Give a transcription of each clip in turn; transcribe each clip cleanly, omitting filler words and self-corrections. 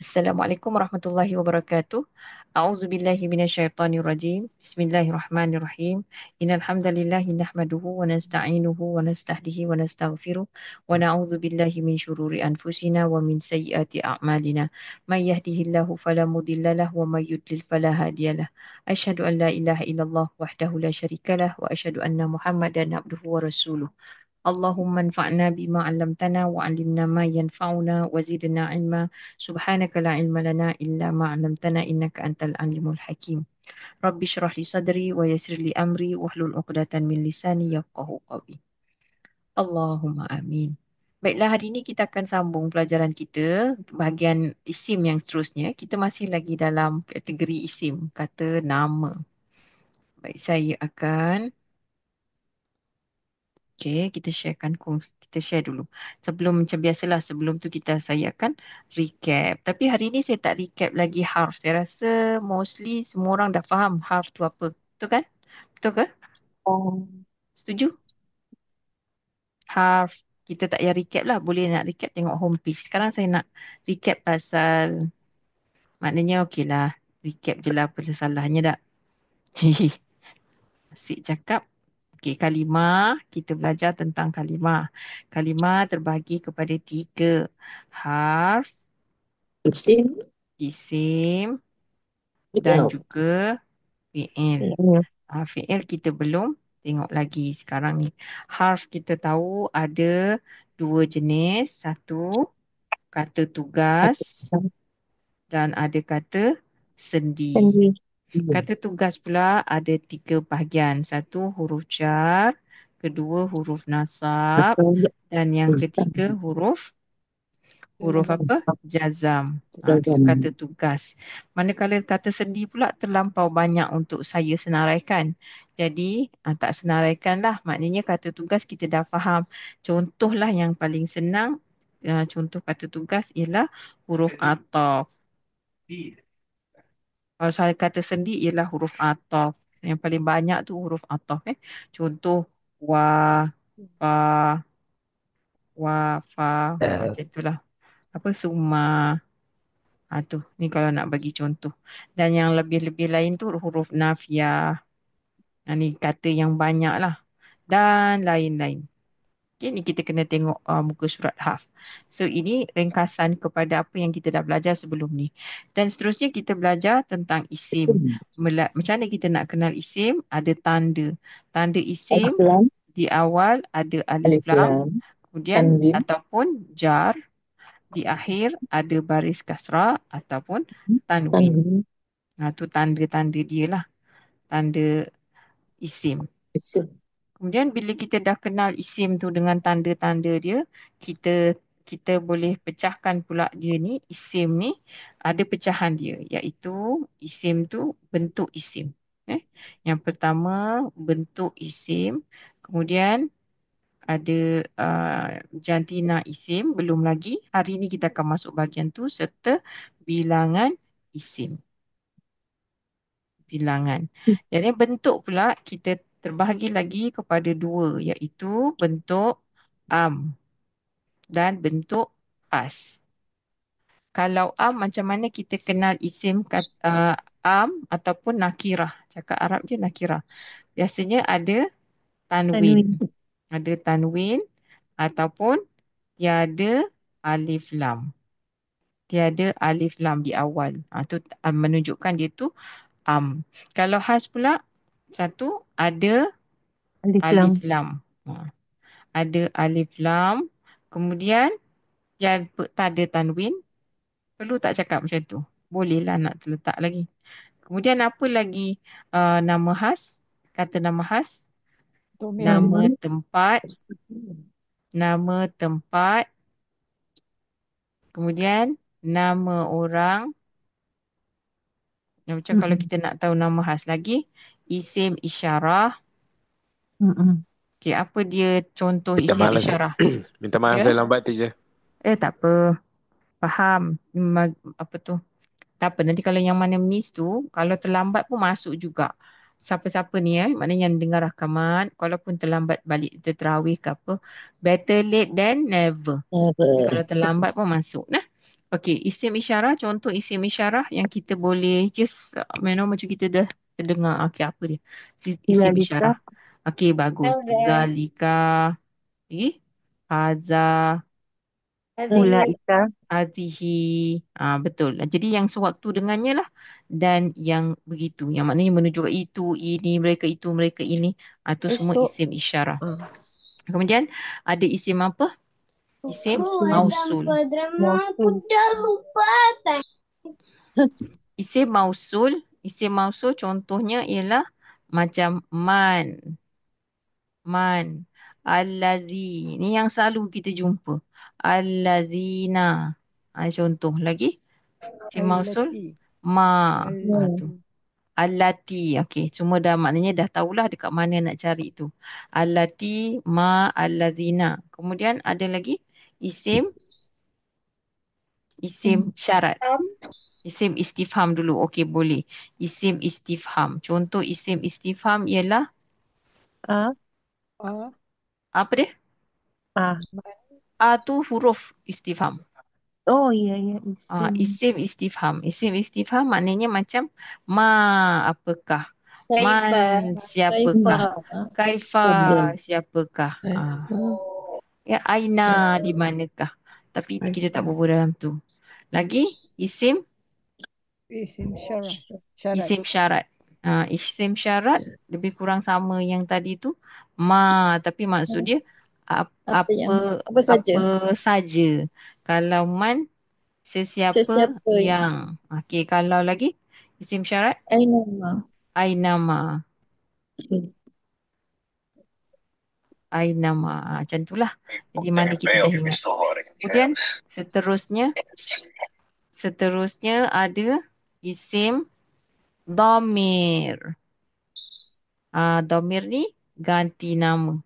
Assalamualaikum warahmatullahi wabarakatuh. A'udzu billahi minasyaitonir rajim. Bismillahirrahmanirrahim. Innal hamdalillahi nahmaduhu wa nasta'inuhu wa nastahdihi wa nastaghfiruh wa na'udzu billahi min syururi anfusina wa min sayyiati a'malina. May yahdihillahu fala mudilla lahu wa may yudlil fala hadiyalah. Asyhadu an la ilaha illallah wahdahu la syarikalah wa asyhadu anna Muhammadan abduhu wa rasuluh. اللهم انفعنا بما علمتنا وعلمنا ما ينفعنا وزدنا علما سبحانك لا علم لنا إلا ما علمتنا إنك أنت العليم الحكيم رب اشرح لي صدري ويسر لي أمري واحلل عقدة من لساني يفقه قولي اللهم آمين. Baiklah, hari ini kita akan sambung pelajaran kita bahagian isim yang seterusnya. Kita masih lagi dalam kategori isim, kata nama. Baik, saya akan kita sharekan kita share dulu. Sebelum macam biasalah sebelum tu saya akan recap. Tapi hari ni saya tak recap lagi harf. Saya rasa mostly semua orang dah faham harf tu apa. Betul kan? Betul ke? Oh, Setuju? Harf kita tak payah recap lah. Boleh nak recap tengok home page. Sekarang saya nak recap pasal maknanya okey lah. Recap je lah apa salahnya tak? Cih, asyik cakap. Okey, kalimah. Kita belajar tentang kalimah. Kalimah terbahagi kepada tiga. Harf, isim isim dan fi'il. juga fi'il. Hmm. Fi'il kita belum tengok lagi sekarang ni. Harf kita tahu ada dua jenis. Satu, kata tugas dan ada kata sendi. Sendiri. Iya. Kata tugas pula ada tiga bahagian. Satu, huruf jar. Kedua, huruf nasab. Betul. Dan yang Ustaz. ketiga, huruf apa? Jazam. Itu kata Jazam. tugas. Manakala kata sendi pula terlampau banyak untuk saya senaraikan. Jadi, tak senaraikan lah. Maknanya kata tugas kita dah faham. Contohlah yang paling senang. Contoh kata tugas ialah huruf ataf. Kalau saya kata sendi ialah huruf ataf. Yang paling banyak tu huruf ataf. Contoh wa, fa, wa, fa. Macam itulah. Apa summa. Tu, ni kalau nak bagi contoh. Dan yang lebih-lebih lain tu huruf nafiah. Ni kata yang banyak lah. Dan lain-lain. Okay, ni kita kena tengok muka surat haf. So, ini ringkasan kepada apa yang kita dah belajar sebelum ni. Dan seterusnya kita belajar tentang isim. Macam mana kita nak kenal isim? Ada tanda. Tanda Alif isim lam. di awal ada alif Alif lam. lam. Kemudian Tanwin. ataupun jar. Di akhir ada baris kasrah ataupun tanwin. Tanwin. Tu tanda-tanda dia lah. Tanda isim. Isim. Kemudian bila kita dah kenal isim tu dengan tanda-tanda dia, kita kita boleh pecahkan pula dia ni, isim ni ada pecahan dia, iaitu isim tu bentuk isim. Yang pertama bentuk isim, kemudian ada jantina isim, belum lagi. Hari ni kita akan masuk bahagian tu serta bilangan isim. Bilangan. Jadi bentuk pula kita terbahagi lagi kepada dua, iaitu bentuk am dan bentuk as. Kalau am, macam mana kita kenal isim am ataupun nakirah. Cakap Arab je nakirah. Biasanya ada tanwin. Tanwin. Ada tanwin ataupun tiada alif lam. Tiada alif lam di awal. Itu menunjukkan dia tu am. Kalau has pula, satu ada Alif alif lam. lam. Ada alif lam. Kemudian yang tanda tanwin. Perlu tak cakap macam tu? Bolehlah nak terletak lagi. Kemudian apa lagi nama khas? Kata nama khas. Nama Nama. tempat. Nama tempat. Kemudian nama orang. Yang macam kalau Mm-mm. kita nak tahu nama khas lagi. Isim isyarah. Mm-mm. Okey, apa dia contoh Minta isim maaf lagi. isyarah? Minta maaf Ya? saya lambat tu je. Tak apa. Faham. Apa tu? Tak apa, nanti kalau yang mana miss tu, kalau terlambat pun masuk juga. Siapa-siapa ni maknanya yang dengar rakaman, kalaupun terlambat balik terawih ke apa, better late than never. Jadi kalau Never. terlambat pun masuk. Nah. Okey, isim isyarah, contoh isim isyarah yang kita boleh just macam kita dah terdengar. Okey, apa dia? Isim Zalika, isyarah. Okey, bagus. Zalika. Lagi? Haza. ulaika, Hazihi. Betul. Jadi yang sewaktu dengannya lah. Dan yang begitu. Yang maknanya menunjukkan itu, ini, mereka ini. Itu semua esok, isim isyarah. Kemudian ada isim apa? Isim isim mausul. mausul, Isim mausul. Isim mausul contohnya ialah macam man. Man. Allazi. Ni yang selalu kita jumpa. Allazina. Contoh lagi. Isim mausul. Allati. Ma. Tu. Allati. Allati. Okey. Semua dah maknanya dah tahulah dekat mana nak cari tu. Allati ma allazina. Kemudian ada lagi isim isim syarat. Isim istifham dulu. Okey, boleh. Isim istifham. Contoh isim istifham ialah a, A. apa dia? a. Man. A tu huruf istifham. Oh iya iya isim. Isim istifham. Isim istifham maknanya macam ma apakah? Man Kaifa, kaifa, siapakah? Kaifa Kemudian siapakah? Ya aina di manakah? Tapi kita tak berbual dalam tu. Lagi isim Isim syarah. Syarat. isim syarat. Isim syarat lebih kurang sama yang tadi tu. Ma, tapi maksud dia apa apa yang, apa saja, apa saja. Kalau man, sesiapa sesiapa, yang. Okey, kalau lagi isim syarat, ainama, ainama. Ainama. Macam itulah. Jadi mana kita dah ingat. Kemudian seterusnya, seterusnya ada isim domir. Domir ni ganti nama.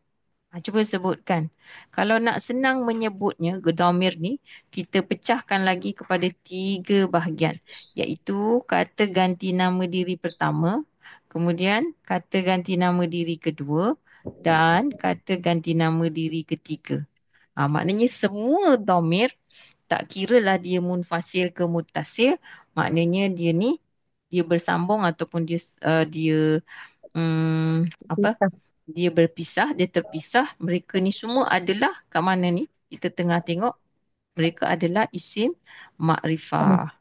Cuba sebutkan. Kalau nak senang menyebutnya, gedomir ni, kita pecahkan lagi kepada 3 bahagian. Iaitu kata ganti nama diri pertama, kemudian kata ganti nama diri kedua, dan kata ganti nama diri ketiga. Maknanya semua domir, tak kiralah dia munfasil ke mutasil, maknanya dia ni, dia bersambung ataupun dia apa? kita Dia berpisah, dia terpisah. Mereka ni semua adalah kat mana ni? Kita tengah tengok mereka adalah isim makrifah.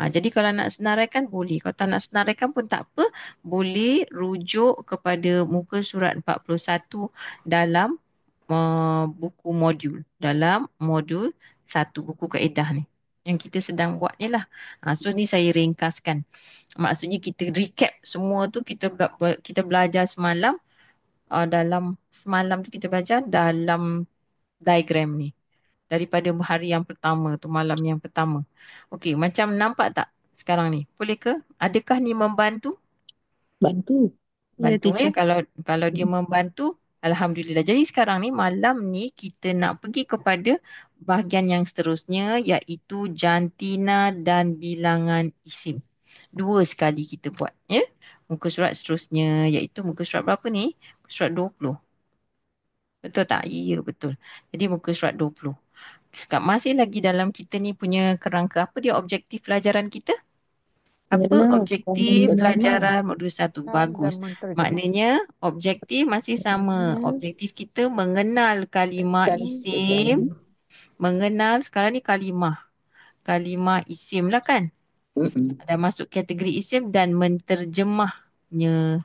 Jadi kalau nak senaraikan boleh. Kalau tak nak senaraikan pun tak apa. Boleh rujuk kepada muka surat 41 dalam buku modul. Dalam modul 1 buku kaedah ni. Yang kita sedang buat ni lah. So ni saya ringkaskan. Maksudnya kita recap semua tu kita belajar semalam. Dalam semalam tu kita belajar dalam diagram ni. Daripada hari yang pertama tu, malam yang pertama. Okey, macam nampak tak sekarang ni? Boleh ke? Adakah ni membantu? bantu. Ya Bantu teacher. kalau dia membantu, alhamdulillah. Jadi sekarang ni malam ni kita nak pergi kepada bahagian yang seterusnya iaitu jantina dan bilangan isim. Dua sekali kita buat, ya. Muka surat seterusnya iaitu muka surat berapa ni? Muka surat 20. Betul tak? Ya, betul. Jadi muka surat 20. Masih lagi dalam kita ni punya kerangka. Apa dia objektif pelajaran kita? Apa Mengenal dan objektif menterjemah. pelajaran modul 1? Dan Bagus. menterjemah. Maknanya objektif masih sama. Objektif kita mengenal kalimah Dan isim. menterjemah. Mengenal sekarang ni kalimah. Kalimah isim lah kan? Mm-mm. Ada masuk kategori isim dan menterjemahnya.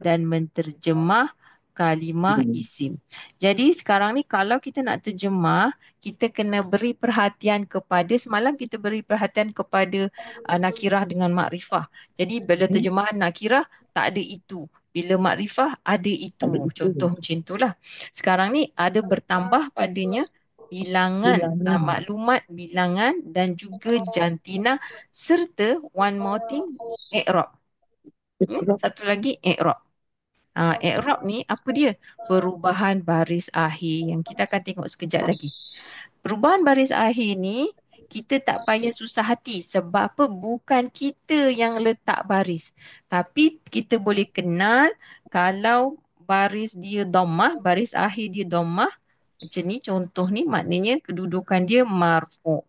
Dan menterjemah kalimah Mm. isim. Jadi sekarang ni kalau kita nak terjemah, kita kena beri perhatian kepada, semalam kita beri perhatian kepada nakirah dengan makrifah. Jadi bila terjemahan nakirah, tak ada itu. Bila makrifah, ada itu. Ada itu Contoh macam itulah. Sekarang ni ada bertambah padanya bilangan, bilangan. maklumat bilangan dan juga jantina serta one more thing, i'rab. Betul. Satu lagi i'rab. I'rab ni apa dia? Perubahan baris akhir yang kita akan tengok sekejap lagi. Perubahan baris akhir ni kita tak payah susah hati sebab apa? Bukan kita yang letak baris. Tapi kita boleh kenal kalau baris dia dhammah, baris akhir dia dhammah, macam ni contoh ni maknanya kedudukan dia marfu'.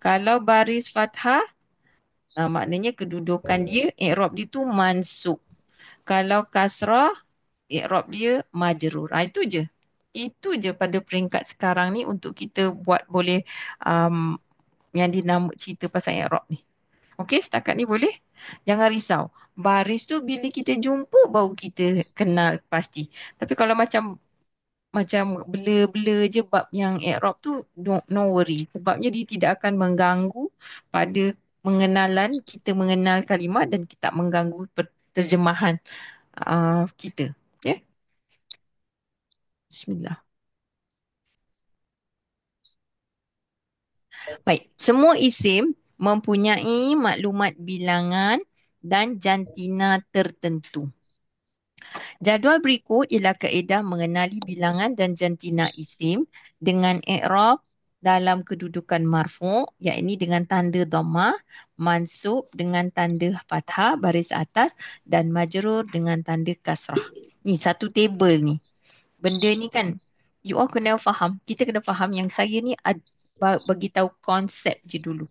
Kalau baris fathah, maknanya kedudukan dia, i'rab dia tu mansub. Kalau kasrah, i'rab dia majrur. Itu je. Itu je pada peringkat sekarang ni untuk kita buat boleh um, yang dinama cerita pasal i'rab ni. Okey, setakat ni boleh? Jangan risau. Baris tu bila kita jumpa baru kita kenal pasti. Tapi kalau macam blur-blur je bab yang i'rab tu, no worry. Sebabnya dia tidak akan mengganggu pada mengenalan, kita mengenal kalimah dan kita tak mengganggu terjemahan kita. Okay? Bismillah. Baik, semua isim mempunyai maklumat bilangan dan jantina tertentu. Jadual berikut ialah kaedah mengenali bilangan dan jantina isim dengan i'rab dalam kedudukan marfu', iaitu dengan tanda dhammah, mansub dengan tanda fathah baris atas dan majrur dengan tanda kasrah. Ni satu table ni. Benda ni kan, you all kena faham. Kita kena faham yang saya ni bagi tahu konsep je dulu.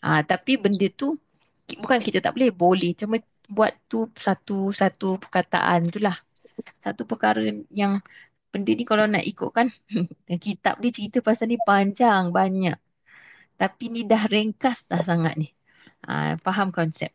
Tapi benda tu bukan kita tak boleh, boleh. Cuma buat tu satu perkataan tu lah. Satu perkara yang benda ni kalau nak ikutkan kitab dia cerita pasal ni panjang banyak. Tapi ni dah ringkas dah sangat ni. Faham konsep.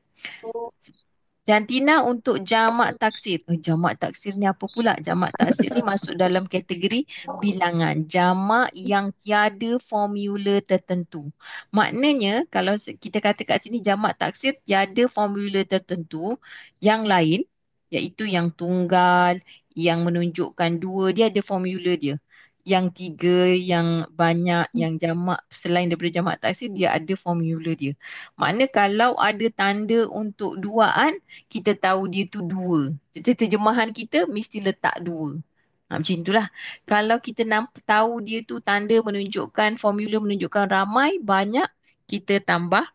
Jantina untuk jamak taksir. Jamak taksir ni apa pula? Jamak taksir ni masuk dalam kategori bilangan. Jamak yang tiada formula tertentu. Maknanya kalau kita kata kat sini jamak taksir tiada formula tertentu, yang lain iaitu yang tunggal, yang menunjukkan dua, dia ada formula dia. Yang tiga, yang banyak, yang jamak selain daripada jamak taksir, dia ada formula dia. Makna kalau ada tanda untuk duaan, kita tahu dia tu dua. Terjemahan kita mesti letak dua. Macam itulah. Kalau kita tahu dia tu tanda menunjukkan, formula menunjukkan ramai, banyak, kita tambah,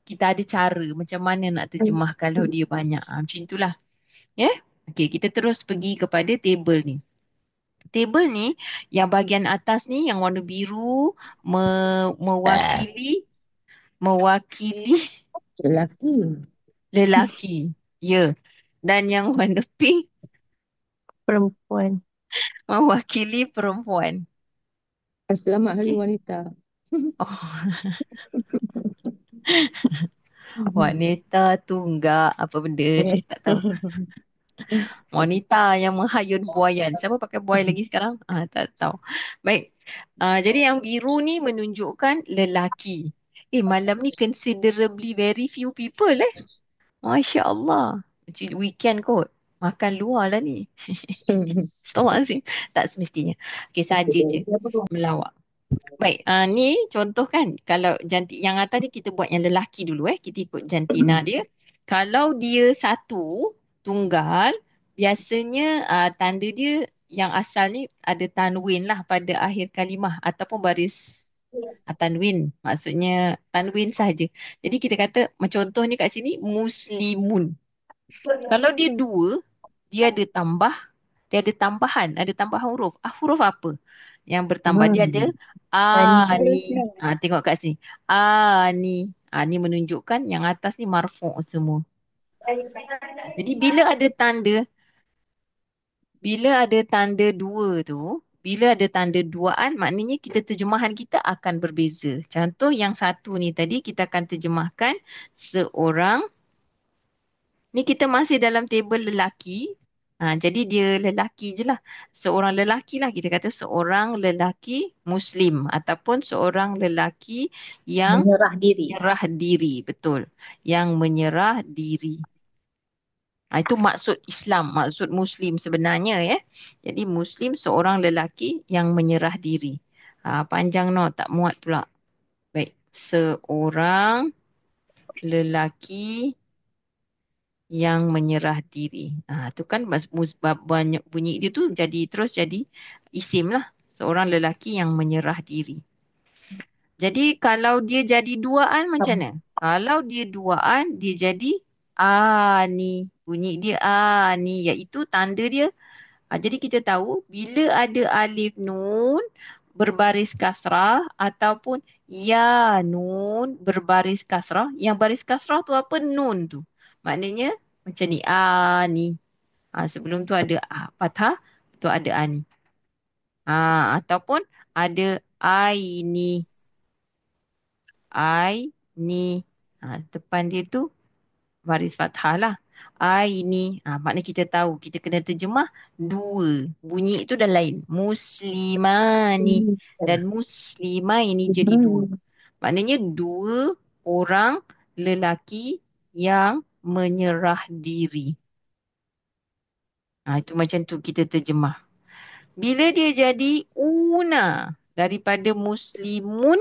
kita ada cara macam mana nak terjemah kalau dia banyak. Macam itulah. Ya? Okey, kita terus pergi kepada table ni. Table ni, yang bahagian atas ni, yang warna biru, mewakili Lelaki. lelaki. Ya. Dan yang warna pink Perempuan. mewakili perempuan. Selamat Hari Okey. Wanita. Oh, wanita tunggak apa benda saya tak tahu. Wanita yang menghayun buayan. Siapa pakai buai lagi sekarang? Tak tahu. Baik. Jadi yang biru ni menunjukkan lelaki. Malam ni considerably very few people Masya Allah. Macam weekend kot. Makan luar lah ni. Astagfirullahaladzim. Tak semestinya. Okey, saja je. Melawak. Baik, ni contoh kan. Kalau yang atas ni kita buat yang lelaki dulu Kita ikut jantina dia. Kalau dia satu, tunggal, biasanya tanda dia yang asal ni ada tanwin lah pada akhir kalimah ataupun baris tanwin. Maksudnya tanwin sahaja. Jadi kita kata, contoh ni kat sini, muslimun. Kalau dia dua, dia ada tambahan, ada tambahan huruf. Huruf apa yang bertambah? Dia ada ani. Tengok kat sini. Ani. Ni menunjukkan yang atas ni marfu' semua. Jadi bila ada tanda dua tu, bila ada tanda duaan, maknanya terjemahan kita akan berbeza. Contoh yang satu ni tadi, kita akan terjemahkan seorang. Ni kita masih dalam table lelaki. Jadi dia lelaki je lah. Seorang lelaki lah. Kita kata seorang lelaki Muslim. Ataupun seorang lelaki yang Menyerah diri. menyerah diri. Betul. Yang menyerah diri. Itu maksud Islam, maksud Muslim sebenarnya Jadi Muslim seorang lelaki yang menyerah diri. Panjang tak muat pula. Baik. Seorang lelaki yang menyerah diri. Tu kan banyak bunyi dia tu terus jadi isim lah. Seorang lelaki yang menyerah diri. Jadi kalau dia jadi duaan macam mana? Kalau dia duaan, dia jadi ani. Bunyi dia ani, iaitu tanda dia. Jadi kita tahu bila ada alif nun berbaris kasrah ataupun Ya nun berbaris kasrah. Yang baris kasrah tu apa? Nun tu. Maknanya macam ni. Ani. Sebelum tu ada fathah. Tu ada ani. Ataupun ada aini. Aini. Depan dia tu baris fathah lah. Aini. Maknanya kita tahu. Kita kena terjemah dua. Bunyi itu dah lain. Muslimani. Dan muslimah ini jadi dua. Maknanya dua orang lelaki yang menyerah diri. Itu macam tu kita terjemah. Bila dia jadi una daripada muslimun,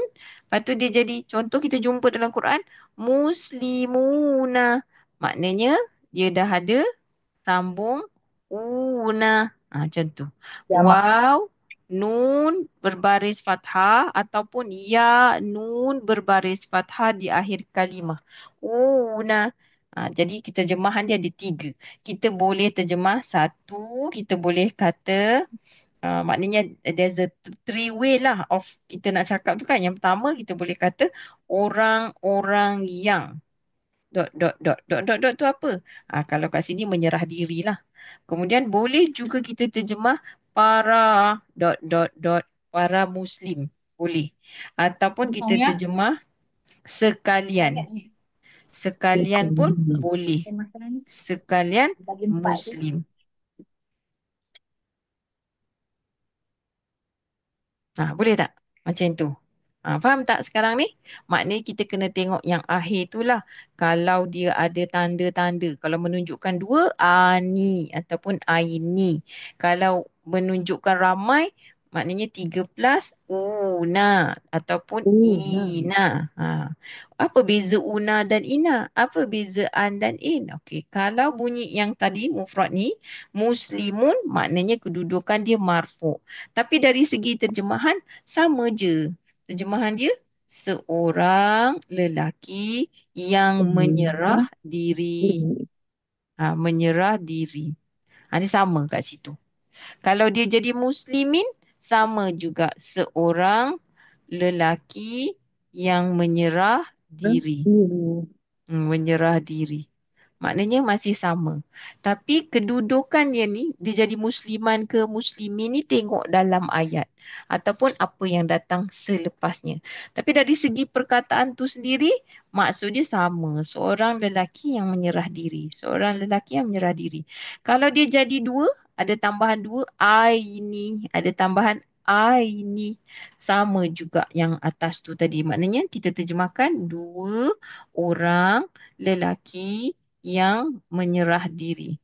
lepas tu dia jadi, contoh kita jumpa dalam Quran, muslimuna. Maknanya dia dah ada sambung una. Macam tu. Jamak. Waw, nun berbaris fathah ataupun ya nun berbaris fathah di akhir kalimah. Una. Jadi kita terjemahan dia ada tiga. Kita boleh terjemah satu, kita boleh kata maknanya there's a three way lah of kita nak cakap tu kan. Yang pertama kita boleh kata orang-orang yang dot tu apa? Kalau kat sini menyerah diri lah. Kemudian boleh juga kita terjemah para para muslim. Boleh. Ataupun kita Kosongnya. terjemah sekalian. Sekalian pun boleh. Masalah ni Sekalian bagi 4 tu. muslim. Boleh tak? Macam tu. Faham tak sekarang ni? Maknanya kita kena tengok yang akhir tu lah. Kalau dia ada tanda-tanda. Kalau menunjukkan dua, ani ataupun aini. Kalau menunjukkan ramai, maknanya 13, una ataupun ina. Apa beza una dan ina? Apa beza an dan in? Okey, kalau bunyi yang tadi, mufrad ni, muslimun, maknanya kedudukan dia marfu'. Tapi dari segi terjemahan, sama je. Terjemahan dia seorang lelaki yang menyerah diri. Menyerah diri. Ini sama kat situ. Kalau dia jadi muslimin, sama juga seorang lelaki yang menyerah diri. Menyerah diri. Maknanya masih sama. Tapi kedudukan dia ni, dia jadi musliman ke muslimin ni tengok dalam ayat. Ataupun apa yang datang selepasnya. Tapi dari segi perkataan tu sendiri, maksud dia sama. Seorang lelaki yang menyerah diri. Seorang lelaki yang menyerah diri. Kalau dia jadi dua, ada tambahan dua, aini. Ada tambahan aini. Sama juga yang atas tu tadi. Maknanya kita terjemahkan dua orang lelaki yang menyerah diri.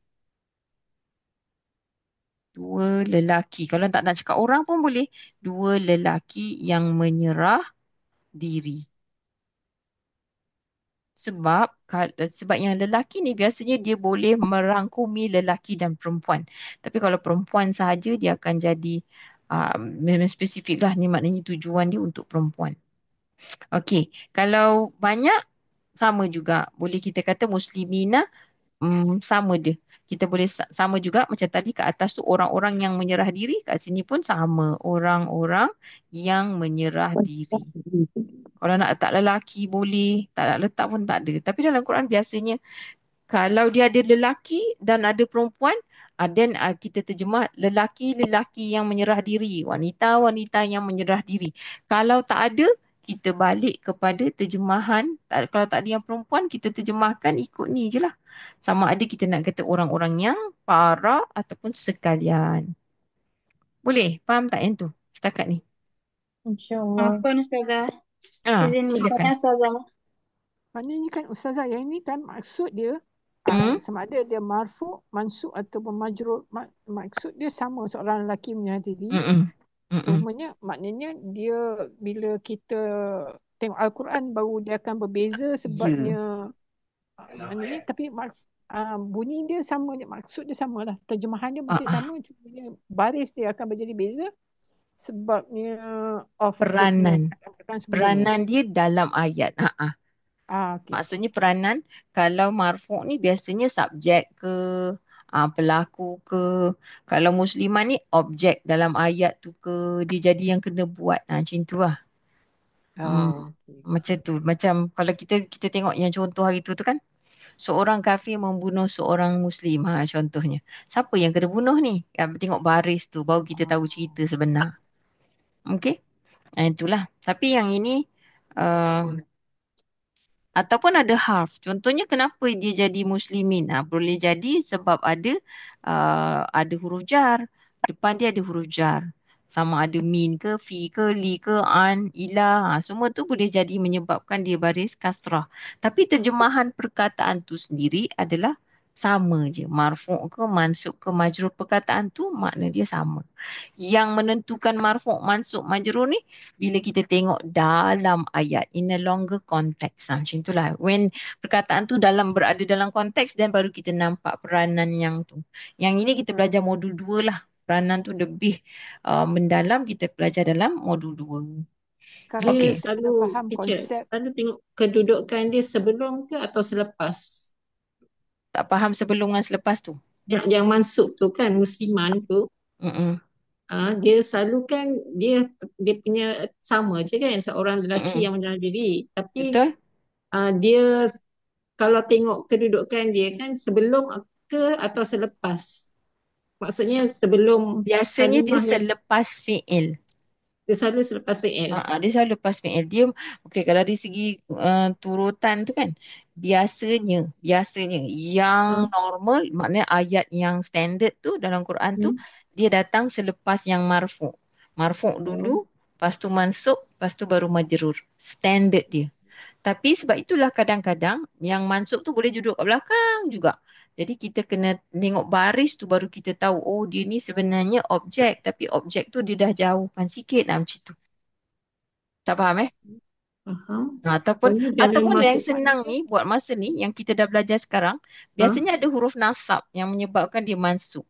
Dua lelaki. Kalau tak nak cakap orang pun boleh. Dua lelaki yang menyerah diri. Sebab yang lelaki ni biasanya dia boleh merangkumi lelaki dan perempuan. Tapi kalau perempuan sahaja dia akan jadi memang spesifik lah. Ni maknanya tujuan dia untuk perempuan. Okey. Kalau banyak sama juga. Boleh kita kata muslimina. Sama dia. Kita boleh sama juga macam tadi kat atas tu orang-orang yang menyerah diri, kat sini pun sama. Orang-orang yang menyerah diri. Kalau nak letak lelaki boleh, tak nak letak pun tak ada. Tapi dalam Quran biasanya kalau dia ada lelaki dan ada perempuan, then kita terjemah lelaki-lelaki yang menyerah diri, wanita-wanita yang menyerah diri. Kalau tak ada, kita balik kepada terjemahan. Kalau tak ada yang perempuan, kita terjemahkan ikut ni je lah. Sama ada kita nak kata orang-orang yang para ataupun sekalian. Boleh? Faham tak yang tu? Setakat ni. InsyaAllah. Apa Ustazah? Izin Silakan. bertanya Ustazah. Maknanya kan Ustazah, yang ini kan maksud dia sama ada dia marfu, mansub ataupun majrur. Maksud dia sama, seorang lelaki menyerah diri. Cumanya maknanya dia bila kita tengok Al-Quran baru dia akan berbeza sebabnya maknanya tapi bunyi dia sama, maksud dia sama lah. Terjemahan dia masih sama, cuma baris dia akan menjadi beza sebabnya Peranan. Peranan Peranan dia dalam ayat. okay. Maksudnya peranan, kalau marfu' ni biasanya subjek ke, pelaku ke. Kalau muslimah ni objek dalam ayat tu ke, dia jadi yang kena buat. Macam tu lah. Hmm. Oh, okay. Macam tu. Macam kalau kita tengok yang contoh hari tu kan. Seorang kafir membunuh seorang Muslim. Contohnya. Siapa yang kena bunuh ni? Tengok baris tu. Baru kita tahu cerita sebenar. Okey. Itulah. Tapi yang ini. Uh, Ataupun ada harf. Contohnya kenapa dia jadi muslimin? Boleh jadi sebab ada huruf jar. Depan dia ada huruf jar. Sama ada min ke, fi ke, li ke, an, ila. Semua tu boleh jadi menyebabkan dia baris kasrah. Tapi terjemahan perkataan tu sendiri adalah sama je. Marfu' ke, mansub ke, majrur perkataan tu makna dia sama. Yang menentukan marfu', mansub, majrur ni bila kita tengok dalam ayat in a longer context. Macam itulah. When perkataan tu berada dalam konteks dan baru kita nampak peranan yang tu. Yang ini kita belajar modul 2 lah. Peranan tu lebih mendalam kita belajar dalam modul 2. Kalau Dia Okey. kita kena selalu, faham teacher, konsep, selalu tengok kedudukan dia sebelum ke atau selepas? Tak faham sebelum dan selepas tu. Yang masuk tu kan, musliman tu, Mm-mm. dia selalu kan, dia punya sama je kan, seorang lelaki Mm-mm. yang mengenal diri. Tapi Betul? dia kalau tengok kedudukan dia kan sebelum ke atau selepas. Maksudnya sebelum Biasanya dia kalimah yang selepas fi'il. dia selalu selepas fi'il. Dia selalu lepas fi'il. Dia, okey, kalau dari segi turutan tu kan, biasanya yang Hmm. normal, maknanya ayat yang standard tu dalam Quran tu, Hmm. dia datang selepas yang marfu'. Marfu' dulu, lepas tu mansub, lepas tu baru majrur. Standard dia. Tapi sebab itulah kadang-kadang yang mansub tu boleh duduk kat belakang juga. Jadi kita kena tengok baris tu baru kita tahu, oh dia ni sebenarnya objek. Tapi objek tu dia dah jauhkan sikit lah macam tu. Tak faham eh? Faham. Ataupun Pokoknya jangan ataupun yang masuk senang ni buat masa ni yang kita dah belajar sekarang, biasanya ada huruf nasab yang menyebabkan dia mansub.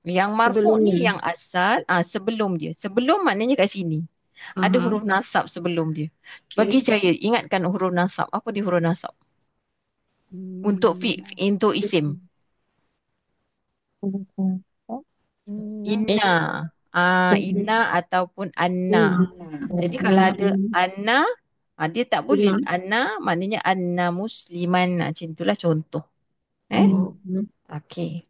Yang marfu' ni sebelumnya. yang asal sebelum dia. Sebelum maknanya kat sini. Ada Aha. huruf nasab sebelum dia. Bagi Okay. saya ingatkan huruf nasab. Apa dia huruf nasab? Untuk isim. Inna. Inna ataupun anna. Jadi kalau ada anna, dia tak boleh. Anna maknanya anna musliman. Macam itulah contoh. Oh. Okey.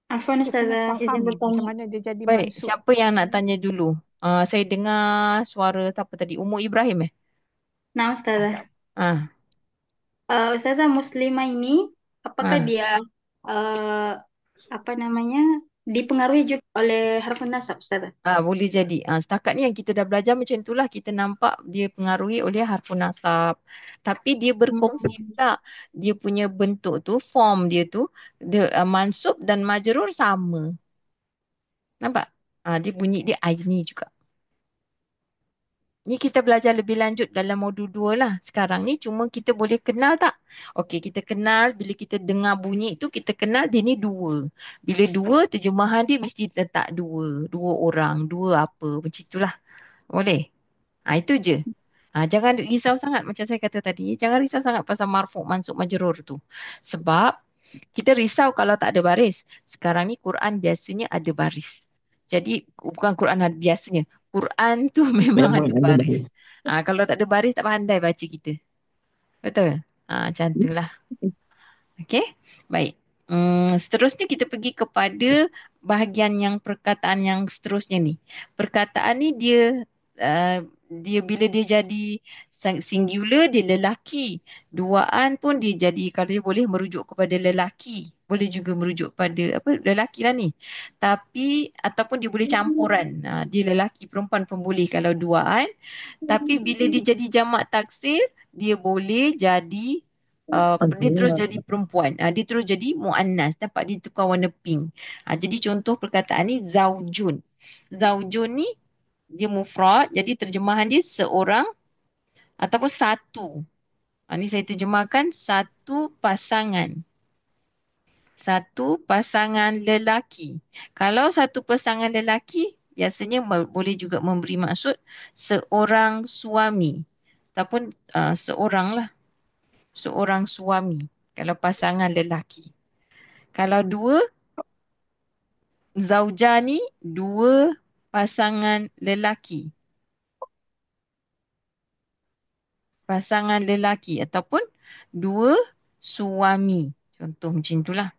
Afwan kita kena Ustazah, faham izin macam bertanya. mana dia jadi Baik, mansub. siapa yang nak tanya dulu? Saya dengar suara apa tadi? Umu Ibrahim eh? Nah Ustazah, Ah, Ustazah Muslimah ini, apakah ah. dia uh, apa namanya dipengaruhi juga oleh harfun nasab Ustazah? Boleh jadi. Setakat ni yang kita dah belajar macam itulah kita nampak dia pengaruhi oleh harfun nasab. Tapi dia berkongsi pula. Dia punya bentuk tu, form dia tu, dia mansub dan majrur sama. Nampak? Dia bunyi dia aini juga. Ni kita belajar lebih lanjut dalam modul 2 lah. Sekarang ni cuma kita boleh kenal tak? Okey, kita kenal bila kita dengar bunyi tu kita kenal dia ni dua. Bila dua terjemahan dia mesti letak dua. Dua orang, dua apa. Macam itulah. Boleh? Itu je. Jangan risau sangat macam saya kata tadi. Jangan risau sangat pasal marfu' mansub majrur tu. Sebab kita risau kalau tak ada baris. Sekarang ni Quran biasanya ada baris. Jadi bukan Quran biasanya. Quran tu memang ada baris. Kalau tak ada baris tak pandai baca kita. Betul? Macam itulah. Okey, baik. Seterusnya kita pergi kepada bahagian yang perkataan yang seterusnya ni. Perkataan ni dia bila dia jadi singular dia lelaki. Duaan pun dia jadi kalau dia boleh merujuk kepada lelaki. Boleh juga merujuk pada apa lelaki lah ni. Tapi ataupun dia boleh campuran. Dia lelaki perempuan pun boleh kalau duaan. Tapi bila dia jadi jamak taksir dia boleh jadi dia terus jadi perempuan. Dia terus jadi muannas. Dapat dia tukar warna pink. Jadi contoh perkataan ni zaujun. Zaujun ni dia mufrad. Jadi terjemahan dia seorang ataupun satu. Ni saya terjemahkan satu pasangan. Satu pasangan lelaki. Kalau satu pasangan lelaki, biasanya boleh juga memberi maksud seorang suami. Ataupun seorang lah. Seorang suami. Kalau pasangan lelaki. Kalau dua, zaujani, dua pasangan lelaki. pasangan lelaki ataupun dua suami. Contoh macam itulah.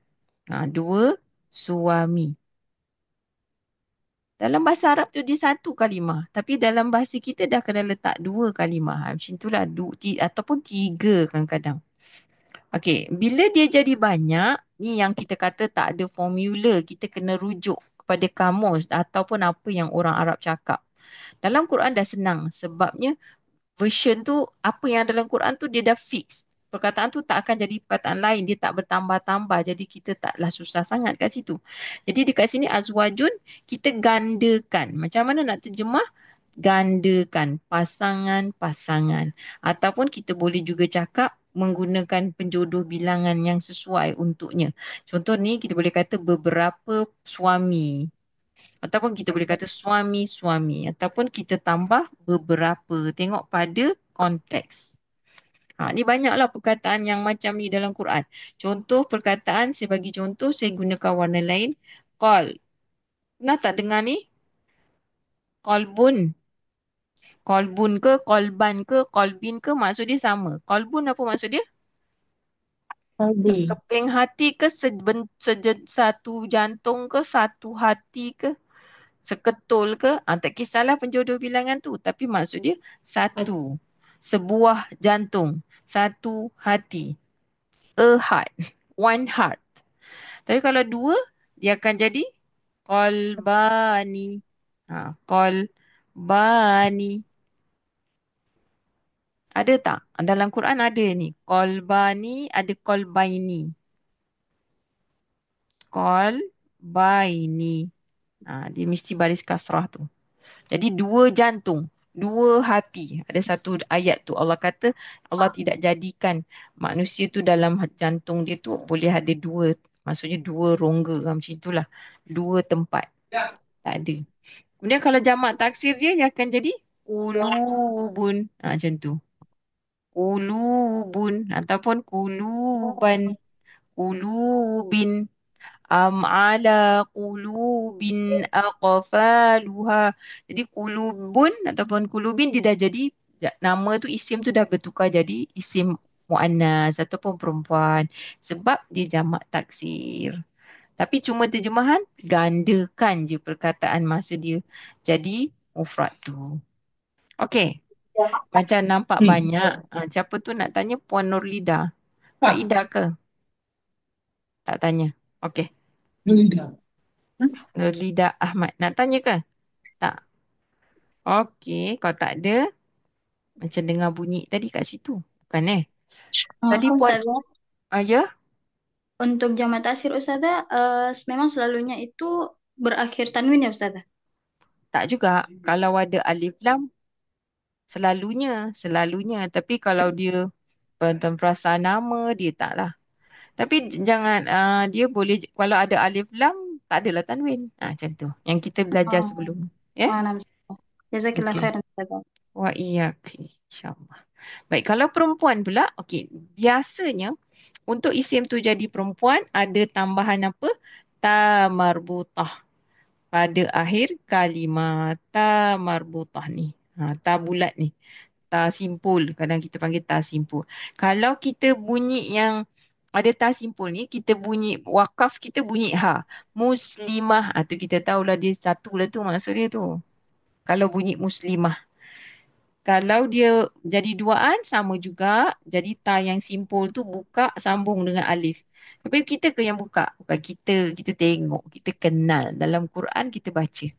Dua suami. Dalam bahasa Arab tu dia satu kalimah. Tapi dalam bahasa kita dah kena letak dua kalimah. Macam itulah. Ataupun tiga kadang-kadang. Okey, bila dia jadi banyak, ni yang kita kata tak ada formula. Kita kena rujuk kepada kamus ataupun apa yang orang Arab cakap. Dalam Quran dah senang sebabnya version tu, apa yang dalam Quran tu dia dah fix. Perkataan tu tak akan jadi perkataan lain. Dia tak bertambah-tambah. Jadi kita taklah susah sangat kat situ. Jadi dekat sini azwajun, kita gandakan. Macam mana nak terjemah? Gandakan pasangan-pasangan. Ataupun kita boleh juga cakap menggunakan penjodoh bilangan yang sesuai untuknya. Contoh ni kita boleh kata beberapa suami. Ataupun kita boleh kata suami-suami. Ataupun kita tambah beberapa. Tengok pada konteks. Ni banyaklah perkataan yang macam ni dalam Quran. Contoh perkataan, saya bagi contoh, saya gunakan warna lain. Qal. Pernah tak dengar ni? Qalbun. Qalbun ke, qalban ke, qalbin ke, maksud dia sama. Qalbun apa maksud dia? Kalbi. Sekeping hati ke, satu jantung ke, satu hati ke, seketul ke. Tak kisahlah penjodoh bilangan tu. Tapi maksud dia satu. Sebuah jantung. Satu hati. A heart. One heart. Tapi kalau dua, dia akan jadi qalbani. Qalbani. Ada tak? Dalam Quran ada ni. Qalbani, ada qalbaini. Qalbaini. Dia mesti baris kasrah tu. Jadi dua jantung, dua hati. Ada satu ayat tu Allah kata Allah tidak jadikan manusia tu dalam jantung dia tu boleh ada dua. Maksudnya dua rongga macam itulah. Dua tempat. Tak ada. Kemudian kalau jamak taksir dia akan jadi ulubun. Macam tu. Ulubun ataupun kuluban. Kulubin. Ala qulubin aqfaluha. Jadi kulubun ataupun kulubin dia dah jadi nama tu isim tu dah bertukar jadi isim muannas ataupun perempuan sebab dia jamak taksir. Tapi cuma terjemahan gandakan je perkataan masa dia jadi mufrad tu. Okey, macam nampak banyak. Siapa tu nak tanya Puan Nurlida? Kak Ida ke? Tak tanya. Okey. Nurlida Ahmad. Nak tanya ke? Tak. Okey, kalau tak ada, macam dengar bunyi tadi kat situ. Bukan Tadi Puan, Ustazah, ya? untuk jamak taksir Ustazah, memang selalunya itu berakhir tanwin ya Ustazah? Tak juga. Kalau ada alif lam, selalunya. Tapi kalau dia perasaan nama, dia taklah. Tapi jangan, dia boleh, kalau ada alif lam, tak adalah tanwin. Macam tu. Yang kita belajar Oh, sebelum. Ya? nah, Jazakillah Okey. khairan Ustazah. Wa iyaki. InsyaAllah. Baik, kalau perempuan pula, okey. Biasanya, untuk isim tu jadi perempuan, ada tambahan apa? Ta marbutah. Pada akhir kalimah. Ta marbutah ni. Ta bulat ni. Ta simpul. Kadang kita panggil ta simpul. Kalau kita bunyi yang ada ta simpul ni, kita bunyi wakaf, kita bunyi ha. Muslimah. Tu kita tahulah dia satu lah tu maksud dia tu. Kalau bunyi muslimah. Kalau dia jadi duaan, sama juga. Jadi ta yang simpul tu buka, sambung dengan alif. Tapi kita ke yang buka? Bukan kita. Kita tengok. Kita kenal. Dalam Quran kita baca.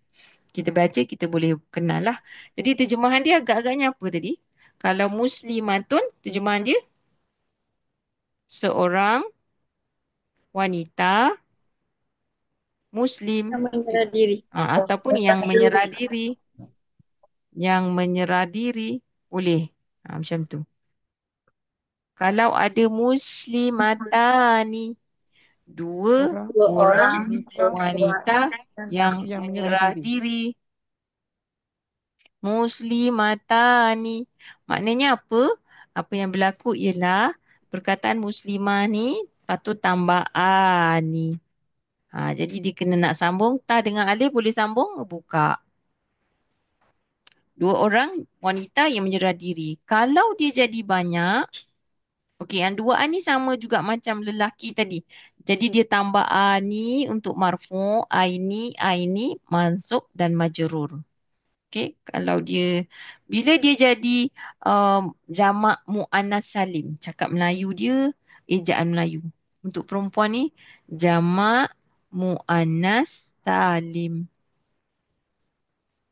Kita baca, kita boleh kenal lah. Jadi terjemahan dia agak-agaknya apa tadi? Kalau muslimatun, terjemahan dia seorang wanita muslim. Menyerah diri. Ataupun yang menyerah diri. Yang menyerah diri. Boleh. Macam tu. Kalau ada muslimatani, dua orang wanita yang menyerah diri. Muslimatani. Maknanya apa? Apa yang berlaku ialah perkataan muslimah ni patut tambah ani. Jadi dia kena nak sambung. Ta dengan alif boleh sambung? Buka. Dua orang wanita yang menyerah diri. Kalau dia jadi banyak, okey, yang dua A ni sama juga macam lelaki tadi. Jadi dia tambah A ni untuk marfu, A ini mansub dan majrur. Okey, kalau dia bila dia jadi jamak muannas salim, cakap Melayu dia ejaan Melayu. Untuk perempuan ni jamak muannas salim.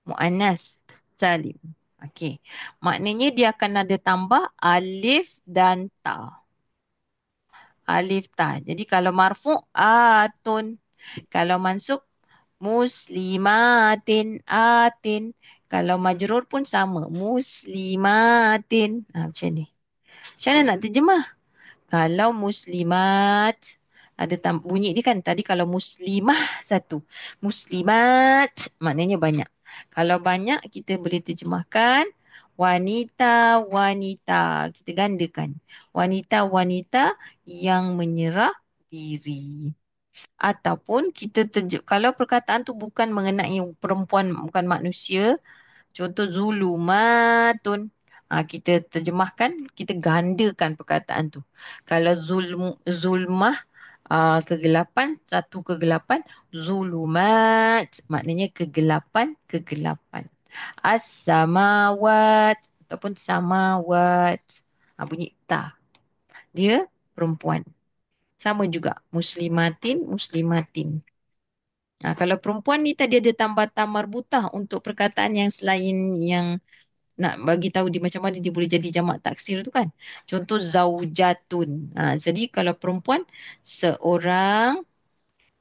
Muannas salim. Okey. Maknanya dia akan ada tambah alif dan ta. Alif ta. Jadi kalau marfu atun, kalau mansub muslimatin atin. Kalau majrur pun sama, muslimatin. Macam ni. Macam mana nak terjemah? Kalau muslimat, ada bunyi dia kan tadi kalau muslimah satu. Muslimat maknanya banyak. Kalau banyak kita boleh terjemahkan wanita-wanita. Kita gandakan. Wanita-wanita yang menyerah diri. Ataupun kita kalau perkataan tu bukan mengenai perempuan, bukan manusia, contoh zulumatun. Kita terjemahkan, kita gandakan perkataan tu. Kalau zulmah, kegelapan, satu kegelapan, zulumat, maknanya kegelapan. As-samawat, ataupun samawat. Bunyi ta. Dia perempuan. Sama juga, muslimatin. Kalau perempuan ni tadi ada tambah marbutah untuk perkataan yang selain yang nak bagi tahu dia macam mana dia boleh jadi jamak taksir tu kan. Contoh zaujatun. Jadi kalau perempuan seorang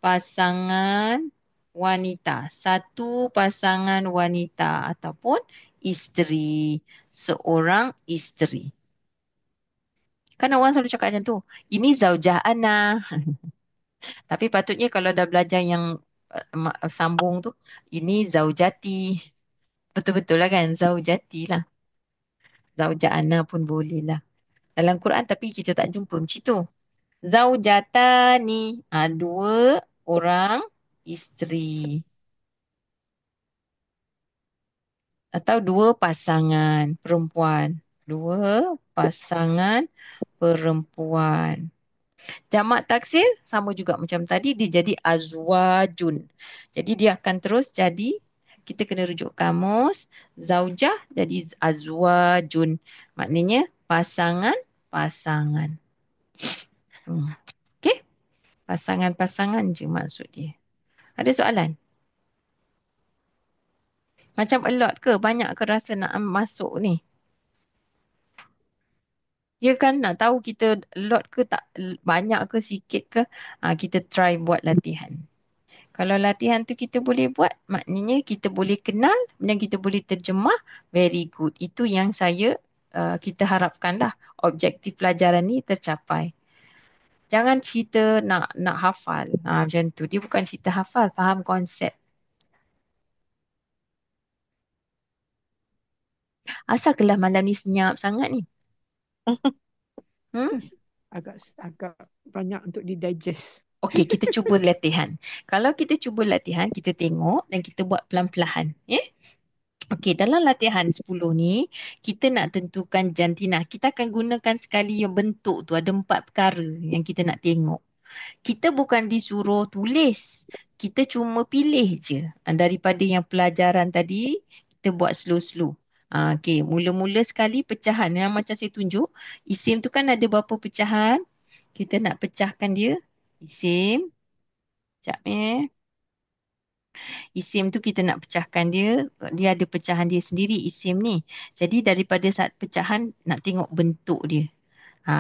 pasangan wanita, satu pasangan wanita ataupun isteri, seorang isteri. Kan orang selalu cakap macam tu. Ini zaujah ana. Tapi patutnya kalau dah belajar yang sambung tu, ini zaujati. Betul-betul lah kan, zaujati lah. Zaujah ana pun boleh lah. Dalam Quran tapi kita tak jumpa macam tu. Zaujatani, dua orang isteri. Atau dua pasangan perempuan. Dua pasangan perempuan. Jamak taksir sama juga macam tadi, dia jadi azwajun. Jadi dia akan terus jadi, kita kena rujuk kamus, zaujah jadi azwajun. Maknanya pasangan-pasangan. Okey? Pasangan-pasangan je maksud dia. Ada soalan? Macam a lot ke? Banyak ke rasa nak masuk ni? Dia kan nak tahu kita a lot ke tak, banyak ke sikit ke, kita try buat latihan. Kalau latihan tu kita boleh buat, maknanya kita boleh kenal dan kita boleh terjemah, very good. Itu yang kita harapkanlah objektif pelajaran ni tercapai. Jangan cerita nak hafal. Macam tu. Dia bukan cerita hafal, faham konsep. Asal kelas malam ni senyap sangat ni? Agak banyak untuk didigest. Okey, kita cuba latihan. Kalau kita cuba latihan, kita tengok dan kita buat pelan-pelan. Okey, dalam latihan 10 ni, kita nak tentukan jantinah. Kita akan gunakan sekali yang bentuk tu. Ada 4 perkara yang kita nak tengok. Kita bukan disuruh tulis. Kita cuma pilih je. Daripada yang pelajaran tadi, kita buat slow-slow. Okey, mula-mula sekali pecahan. Yang macam saya tunjuk, isim tu kan ada berapa pecahan. Kita nak pecahkan dia. Isim. Sekejap Isim tu kita nak pecahkan dia. Dia ada pecahan dia sendiri isim ni. Jadi daripada saat pecahan nak tengok bentuk dia.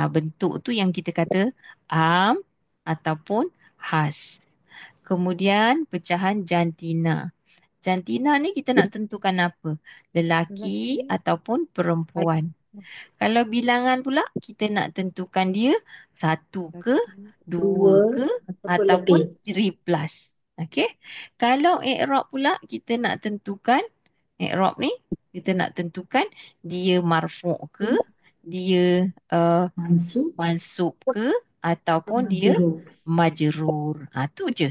Bentuk tu yang kita kata am ataupun has. Kemudian pecahan jantina. Jantina ni kita nak tentukan apa? Lelaki ataupun perempuan. Kalau bilangan pula kita nak tentukan dia satu ke, dua ke ataupun 3 plus. Okey. Kalau i'rab pula kita nak tentukan i'rab ni kita nak tentukan dia marfu' ke, dia mansub ke ataupun dia majrur. Tu je.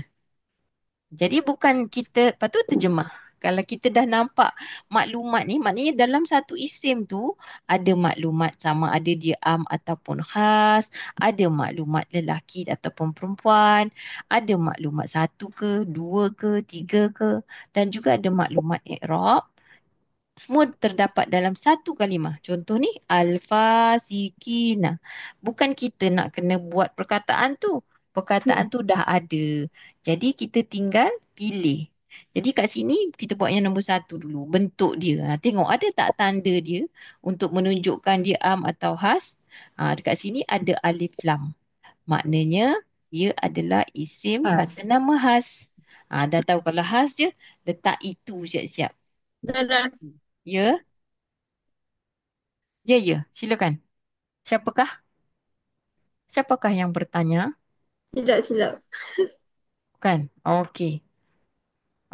Jadi bukan kita, lepas tu terjemah. Kalau kita dah nampak maklumat ni, maknanya dalam satu isim tu ada maklumat sama ada dia am ataupun khas, ada maklumat lelaki ataupun perempuan, ada maklumat satu ke, dua ke, tiga ke, dan juga ada maklumat i'rab. Semua terdapat dalam satu kalimah. Contoh ni, al-fasikina. Bukan kita nak kena buat perkataan tu. Perkataan tu dah ada. Jadi kita tinggal pilih. Jadi kat sini kita buat yang nombor satu dulu. Bentuk dia. Tengok ada tak tanda dia untuk menunjukkan dia am atau has. Dekat sini ada alif lam. Maknanya dia adalah isim kata Khas. nama has. Dah tahu kalau has je, letak itu siap-siap. Lelaki. Ya? Ya, ya. Silakan. Siapakah? Siapakah yang bertanya? Tidak silap. Kan? Okey.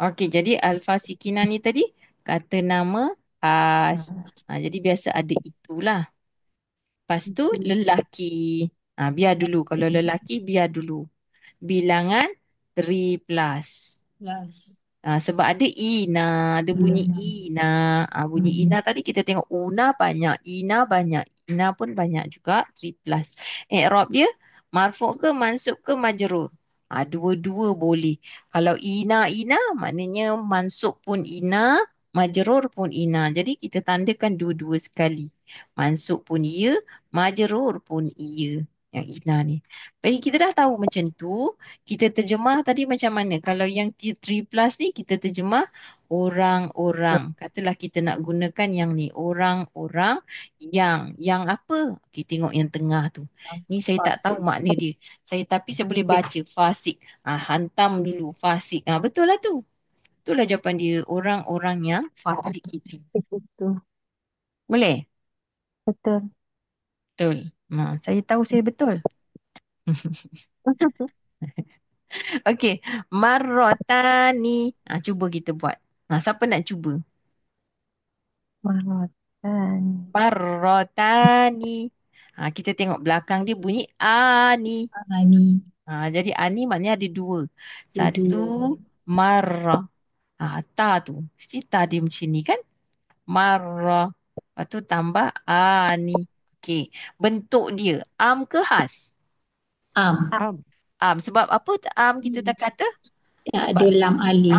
Okey, jadi Alfa Sikina ni tadi kata nama as. Jadi biasa ada itulah. Lepas tu lelaki. Biar dulu. Kalau lelaki, biar dulu. Bilangan 3 plus. Plus. Sebab ada ina, ada bunyi ina. Bunyi ina tadi kita tengok una banyak, ina banyak, ina pun banyak juga 3 plus. I'rab dia marfu' ke mansub ke majrur? Dua-dua boleh. Kalau ina maknanya mansub pun ina, majrur pun ina. Jadi kita tandakan dua-dua sekali. Mansub pun ia, majrur pun ia. Yang ina ni. Bagi kita dah tahu macam tu, kita terjemah tadi macam mana? Kalau yang 3 plus ni kita terjemah orang-orang. Katalah kita nak gunakan yang ni. Orang-orang yang apa? Kita tengok yang tengah tu. Ni saya tak tahu makna dia. Tapi saya boleh baca fasik. Hantam dulu fasik. Betul lah tu. Itulah jawapan dia. Orang-orang yang fasik itu. Betul. Boleh? Betul. Betul. Saya tahu saya betul. Okey. Marrotani. Cuba kita buat. Siapa nak cuba? Maratan. Marrotani. Kita tengok belakang dia bunyi ani. Ani. Jadi ani maknanya ada dua. Ada Satu dua. marra. Ta tu. Mesti ta dia macam ni kan? Marra. Lepas tu tambah ani. Okey. Bentuk dia. Am ke khas? Am. Am. Am. Sebab apa am kita tak kata? Tak Sebab ada lam alif.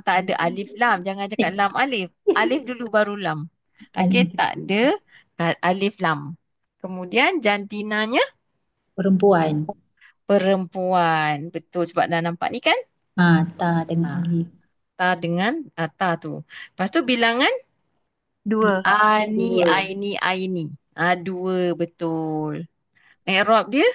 tak ada alif lam. Jangan cakap lam alif. Alif dulu baru lam. Okey, Alif. tak ada alif lam. Kemudian jantinanya Perempuan. perempuan. Betul sebab dah nampak ni kan? Ta dengan Ha, alif. ta dengan ta tu. Lepas tu bilangan Dua. ani, Dua. aini. Dua betul. I'rab dia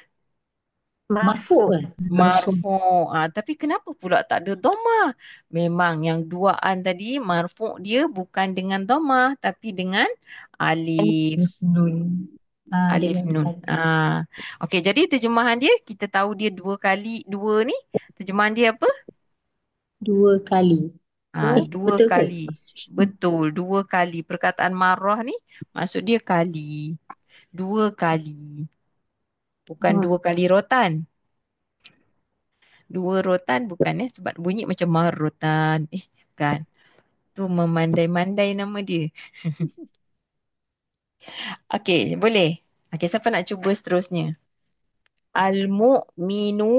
Marfu' Marfu. ke? marfu'. Tapi kenapa pula tak ada dhammah? Memang yang duaan tadi marfu' dia bukan dengan dhammah tapi dengan alif. Nun. Alif Dengan nun. alif. Okey, jadi terjemahan dia kita tahu dia dua kali dua ni. Terjemahan dia apa? Dua kali. Dua Betul ke? kali. Betul, dua kali. Perkataan marah ni maksud dia kali. Dua kali. Bukan dua kali rotan. Dua rotan bukan sebab bunyi macam marotan. Bukan. Tu memandai-mandai nama dia. Okey, boleh. Okey, siapa nak cuba seterusnya? Al-mu'minuna.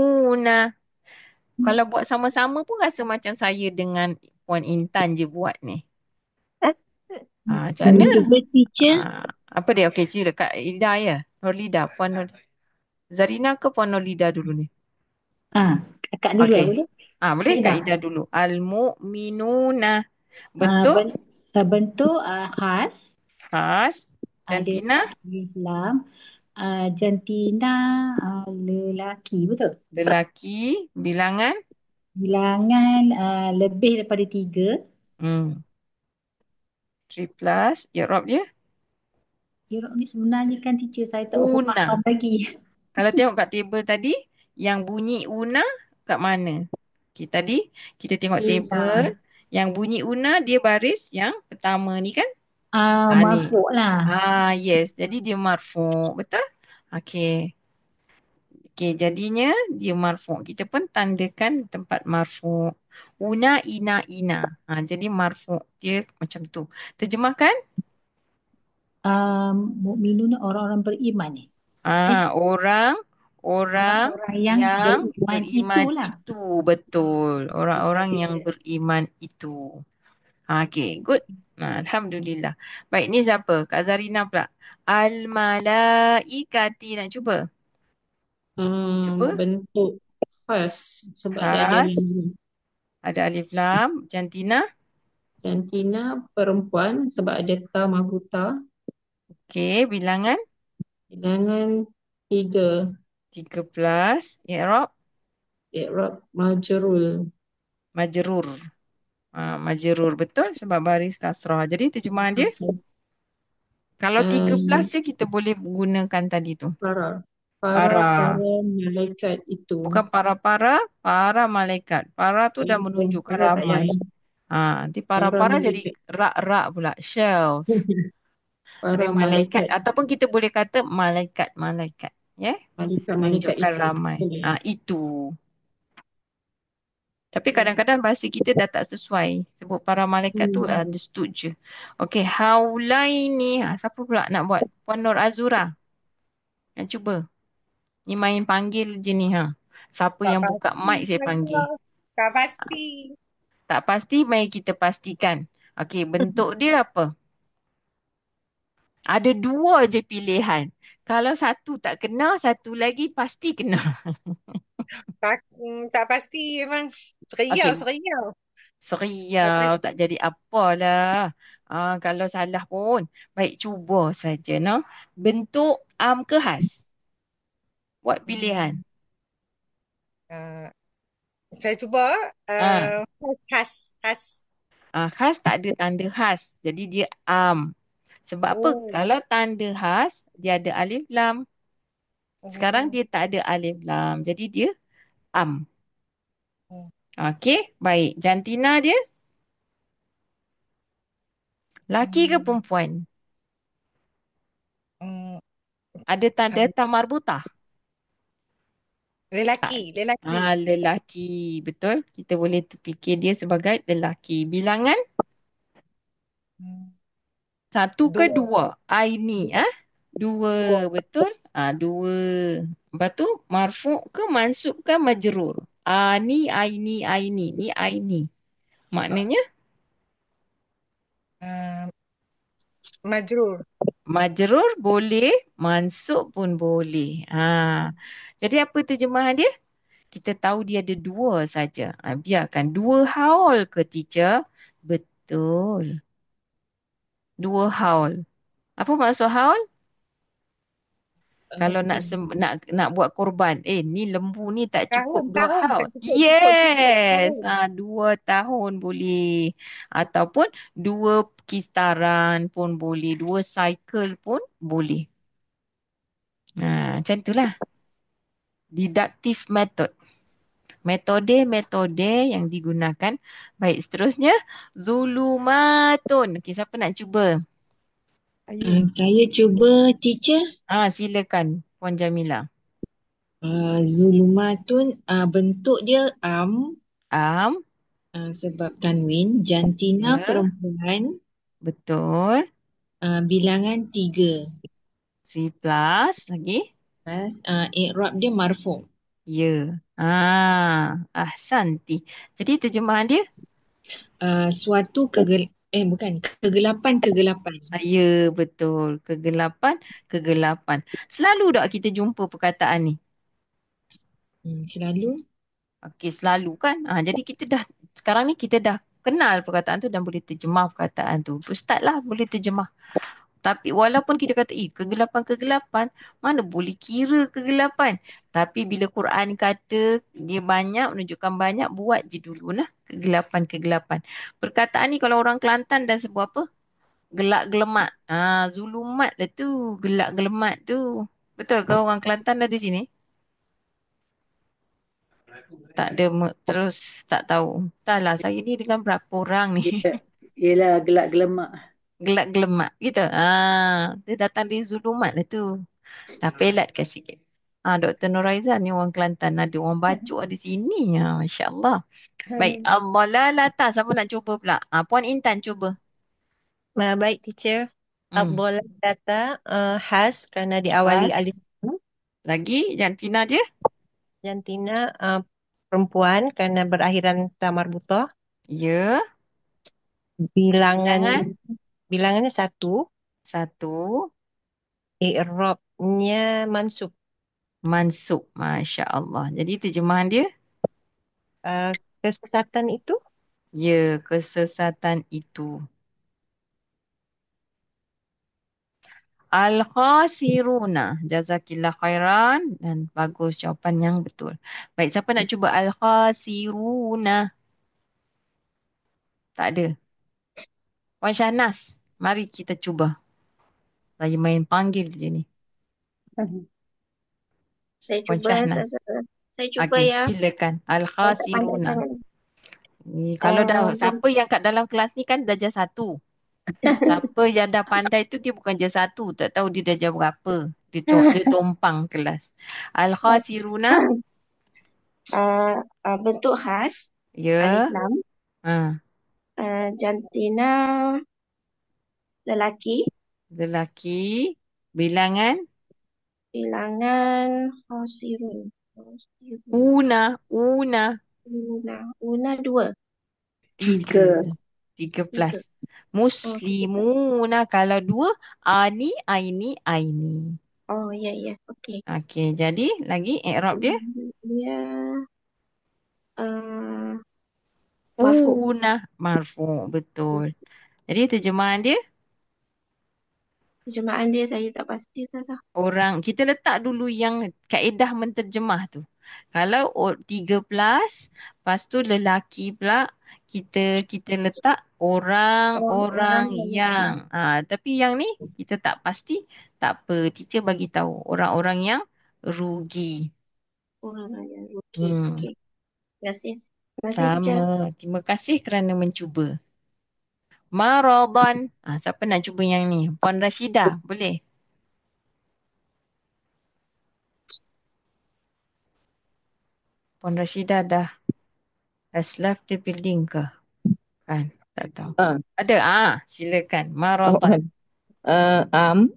Kalau buat sama-sama pun rasa macam saya dengan Puan Intan je buat ni. Macam mana? Cuba teacher. Apa dia? Okey, sila Kak Ida ya. Nurlida. Puan Zarina ke Puan Nurlida dulu ni? Kakak dulu lah Okey. boleh? Boleh Kak Kak Ida. Ida dulu. Al-mu'minuna. Bentuk Bentuk khas. khas. Ada Jantina. alif lam. Jantina lelaki. Betul? Lelaki. Bilangan. Bilangan lebih daripada 3. 3 plus. I'rab dia. Irok ni sebenarnya kan teacher saya tak berapa faham Una. lagi. Kalau tengok kat table tadi, yang bunyi una kat mana? Okay, tadi kita tengok table. Yang bunyi una dia baris yang pertama ni kan? Ni. Marfu' lah. Yes. Jadi dia marfu'. Betul? Okey. Okey, jadinya dia marfu'. Kita pun tandakan tempat marfu'. Una, ina, ina. Jadi marfu' dia macam tu. Terjemahkan? Mukminun orang-orang beriman ni. Eh, Orang orang orang-orang yang yang beriman beriman itulah. itu betul. Orang-orang yang Okey. beriman itu. Okey, good. Alhamdulillah. Baik, ni siapa? Kak Zarina pula. Al-malaikati. Nak cuba? Cuba. Bentuk khas sebab dia ada Khas. nama. Ada alif lam. Jantina. Jantina perempuan sebab ada ta marbuta. Okey, bilangan. Bilangan 3. 13. I'rab. I'rab majrul. Majrur. Majrur. Betul sebab baris kasrah. Jadi terjemahan dia. Kalau 13 je kita boleh gunakan tadi tu. Para Para. malaikat itu. Bukan para malaikat. Para tu dah menunjukkan Para tak ramai. payah. Nanti Para para jadi malaikat. rak-rak pula. Shells. Tapi Para malaikat. malaikat. Ataupun kita boleh kata malaikat-malaikat. Ya? Malaikat Menunjukkan itu. ramai. Boleh. Itu. Tapi kadang-kadang bahasa kita dah tak sesuai. Sebut para malaikat tu understood je. Okey, haulaini. Siapa pula nak buat? Puan Nur Azura. Nak cuba. Ni main panggil je ni. Siapa Tak yang buka pasti mic saya panggil. lah. Tak pasti. Tak pasti, mari kita pastikan. Okey, bentuk dia apa? Ada dua je pilihan. Kalau satu tak kena, satu lagi pasti kena. Tak pasti memang seriau, Okey, seriau. seriau, tak jadi apalah. Kalau salah pun, baik cuba saja. No? Bentuk am ke khas? Buat pilihan. Uh, saya cuba Ah, khas. khas tak ada tanda khas. Jadi dia am. Sebab apa? Oh. Kalau tanda khas, dia ada alif lam. Sekarang Oh. dia tak ada alif lam. Jadi dia am. Oh. Okey, baik. Jantina dia laki ke Hmm. perempuan? Hmm. Ada tanda tamarbutah? Tak. Lelaki. Lelaki. Betul. Kita boleh fikir dia sebagai lelaki. Bilangan Hmm. satu ke Dua. dua? Aini. Dua. Dua. Betul. Dua. Lepas tu marfu' ke mansub ke majrur? Ni aini aini. Ni aini. Maknanya Uh, Majrur. majrur boleh, mansub pun boleh. Jadi apa terjemahan dia? Kita tahu dia ada dua saja. Biarkan dua haul ke teacher? Betul. Dua haul. Apa maksud haul? Kalau nak buat korban. Ni lembu ni tak cukup dua Tahun haul. tak cukup. Yes. Tahun. 2 tahun boleh. Ataupun 2 kistaran pun boleh. 2 cycle pun boleh. Macam itulah. Deductive method. Metode-metode yang digunakan. Baik, seterusnya. Zulumatun. Okey, siapa nak cuba? Saya cuba teacher. Silakan, Puan Jamila. Zulumatun bentuk dia am Am. sebab tanwin. Jantina Ya. perempuan Betul. bilangan 3. 3 plus lagi. I'rab dia marfu'. Ya. Ahsanti. Jadi terjemahan dia? Suatu kegelapan. Ya, betul. Kegelapan. Selalu tak kita jumpa perkataan ni? Selalu. Okey, selalu kan? Jadi sekarang ni kita dah kenal perkataan tu dan boleh terjemah perkataan tu. Ustaz lah boleh terjemah. Tapi walaupun kita kata, kegelapan, mana boleh kira kegelapan. Tapi bila Quran kata dia banyak, menunjukkan banyak, buat je dulu lah. Kegelapan. Perkataan ni kalau orang Kelantan dan sebut apa? Gelak gelemat. Zulumat lah tu. Gelak gelemat tu. Betul ke orang Kelantan ada di sini? Tak ada, terus tak tahu. Entahlah, saya ni dengan berapa orang ni. Yelah, gelak gelemak. Gelak gelemat gitu. Dia datang dari zulumat lah tu. Dah pelat ke sikit. Dr. Nuraiza ni orang Kelantan. Ada orang Bajuk ada sini. Masya Allah. Baik. Hai. Ad-dalalata. Siapa nak cuba pula? Puan Intan cuba. Baik, teacher. Hmm. Abdullah data khas kerana diawali Khas. alif lam. Lagi jantina dia? Jantina perempuan kerana berakhiran ta marbutah. Ya. Bilangan Bilangan. bilangannya satu. Satu. I'rabnya mansub. Mansub. Masya Allah. Jadi terjemahan dia? Kesesatan itu Ya, kesesatan itu. Al-khasiruna. Jazakillah khairan. Dan bagus jawapan yang betul. Baik, siapa nak cuba al-khasiruna? Tak ada. Puan Syahnas, mari kita cuba. Saya main panggil je ni. Saya Puan cuba, Syahnas. saya cuba Okey, ya. silakan. Saya tak pandai Al-khasiruna. sangat. Ni, kalau dah siapa yang kat dalam kelas ni kan darjah 1. Siapa yang dah pandai tu dia bukan darjah 1. Tak tahu dia darjah berapa. Dia tumpang kelas. Al-khasiruna. Bentuk khas, Ya. alif lam, Ha. jantina lelaki, Lelaki. Bilangan. bilangan khasirun. Una. Una dua. 3 Tiga. plus. Muslimuna. Kalau 2. Ani, aini, aini. Oh ya ya, okey. Okey, jadi lagi i'rab dia. Dia marfu. Una. Marfu. Betul. Jadi terjemahan dia. Terjemahan dia saya tak pasti Ustazah. Kita letak dulu yang kaedah menterjemah tu. Kalau 3 plus, lepas tu lelaki pula, kita letak orang-orang yang. Tapi yang ni kita tak pasti, tak apa. Teacher bagi tahu orang-orang yang rugi. Orang yang okey. Okey. Terima kasih. Terima kasih teacher. Sama. Terima kasih kerana mencuba. Maradan. Siapa nak cuba yang ni? Puan Rashidah, boleh? Puan Rashidah dah has left the building ke? Kan? Tak tahu. Ada. Silakan. Maradan. Am.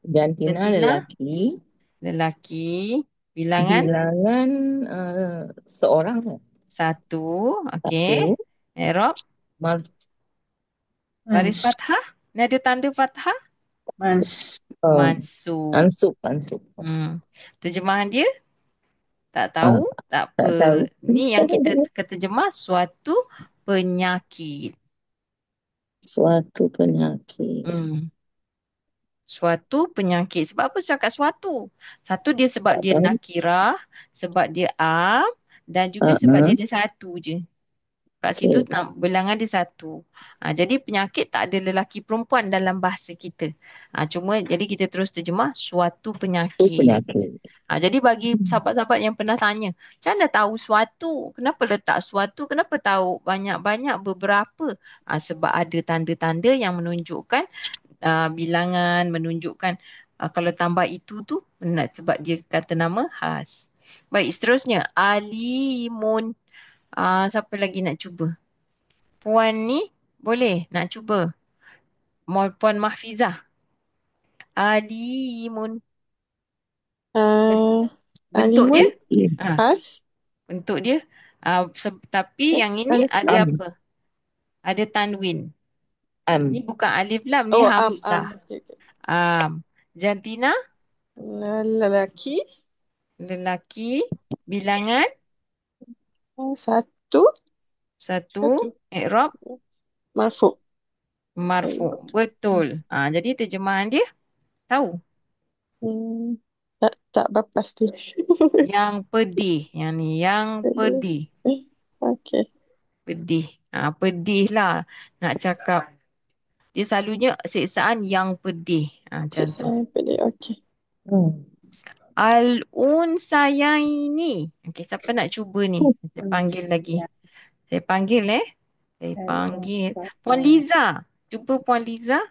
Jantina Jantina. lelaki. Lelaki. Bilangan. Bilangan seorang ke? 1. Okey. Satu. I'rab. Baris fathah. Ni ada tanda fathah. Mansub. Mansub. Terjemahan dia? Tak tahu. Tak apa. Tak tahu. Ni yang kita terjemah suatu penyakit. Suatu penyakit. Suatu penyakit. Sebab apa saya cakap suatu? Satu dia sebab dia nakirah, sebab dia am, dan juga sebab dia ada satu je. Kat situ bilangan dia 1. Jadi penyakit tak ada lelaki perempuan dalam bahasa kita. Cuma jadi kita terus terjemah suatu penyakit. Jadi bagi sahabat-sahabat yang pernah tanya, macam mana tahu suatu? Kenapa letak suatu? Kenapa tahu banyak-banyak beberapa? Sebab ada tanda-tanda yang menunjukkan bilangan, menunjukkan kalau tambah itu tu sebab dia kata nama khas. Baik, seterusnya alimun. Siapa lagi nak cuba? Puan ni boleh nak cuba? Puan Mahfizah. Alimun. Bentuk dia? Khas. Bentuk dia. Tapi yang ini ada apa? Ada tanwin. Ni bukan alif lam, ni hamzah. Jantina? Lelaki. Bilangan? 1. I'rab? Marfu. Betul. Jadi terjemahan dia tahu? Tak berapa pasti. Yang pedih. Yang ni. Yang pedih. Okey. Pedih. Pedih lah. Nak cakap. Dia selalunya siksaan yang pedih. Macam tu. Siksaan pedih. Okey. Al-unsayaini. Okey, siapa nak cuba ni? Saya panggil lagi. Saya panggil Puan Liza. Cuba Puan Liza.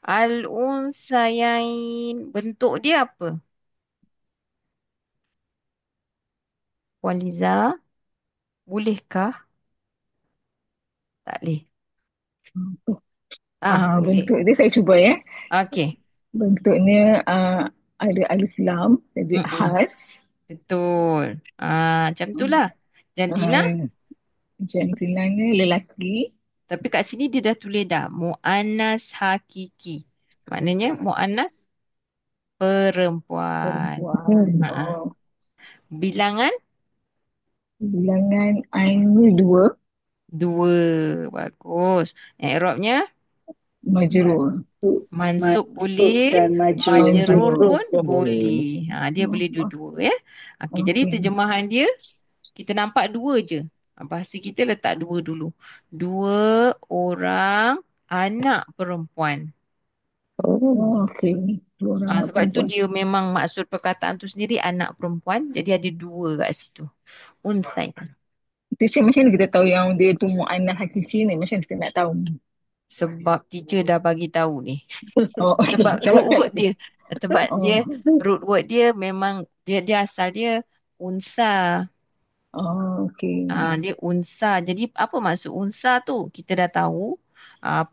Al-unsayain. Bentuk dia apa? Puan Liza, bolehkah? Tak boleh. Boleh. Bentuk dia saya cuba ya. Okey. Bentuknya ada alif lam, jadi Mm-mm. has. Betul. Macam itulah. Jantina, Jantinanya lelaki. tapi kat sini dia dah tulis dah. Mu'annas hakiki. Maknanya mu'annas perempuan. Perempuan. Ha. Bilangan Bilangan ainnya 2. 2. Bagus. I'rabnya Majrur. mansub Mansub boleh, dan majrur. majrur pun Majrur pun boleh. Dia boleh dua-dua ya. Okey, jadi terjemahan dia kita nampak 2 je. Bahasa kita letak 2 dulu. 2 orang anak perempuan. Okey. 2 orang anak Sebab tu perempuan. dia memang maksud perkataan tu sendiri anak perempuan. Jadi ada 2 kat situ. Unsay. Teacher, macam mana kita tahu yang dia tu mu'annas hakiki ni? Macam mana kita nak tahu? Sebab teacher dah bagi tahu ni. Oh, Sebab root word dia. Sebab dia root word dia memang dia asal dia unsa. okey. Dia unsa. Jadi apa maksud unsa tu? Kita dah tahu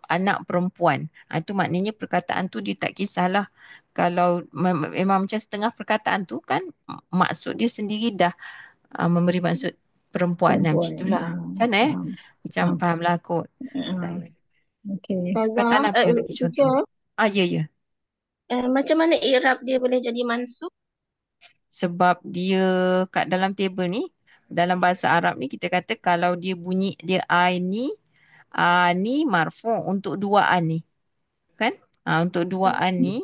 anak perempuan. Itu maknanya perkataan tu dia tak kisahlah. Kalau memang macam setengah perkataan tu kan maksud dia sendiri dah memberi maksud perempuan. Macam itulah. Macam mana Macam fahamlah kot. Okey. Perkataan apa lagi contoh? Ya. Macam mana i'rab dia boleh jadi mansub? Sebab dia kat dalam table ni, dalam bahasa Arab ni kita kata kalau dia bunyi dia ni marfu untuk duaan ni. Kan? Untuk duaan ni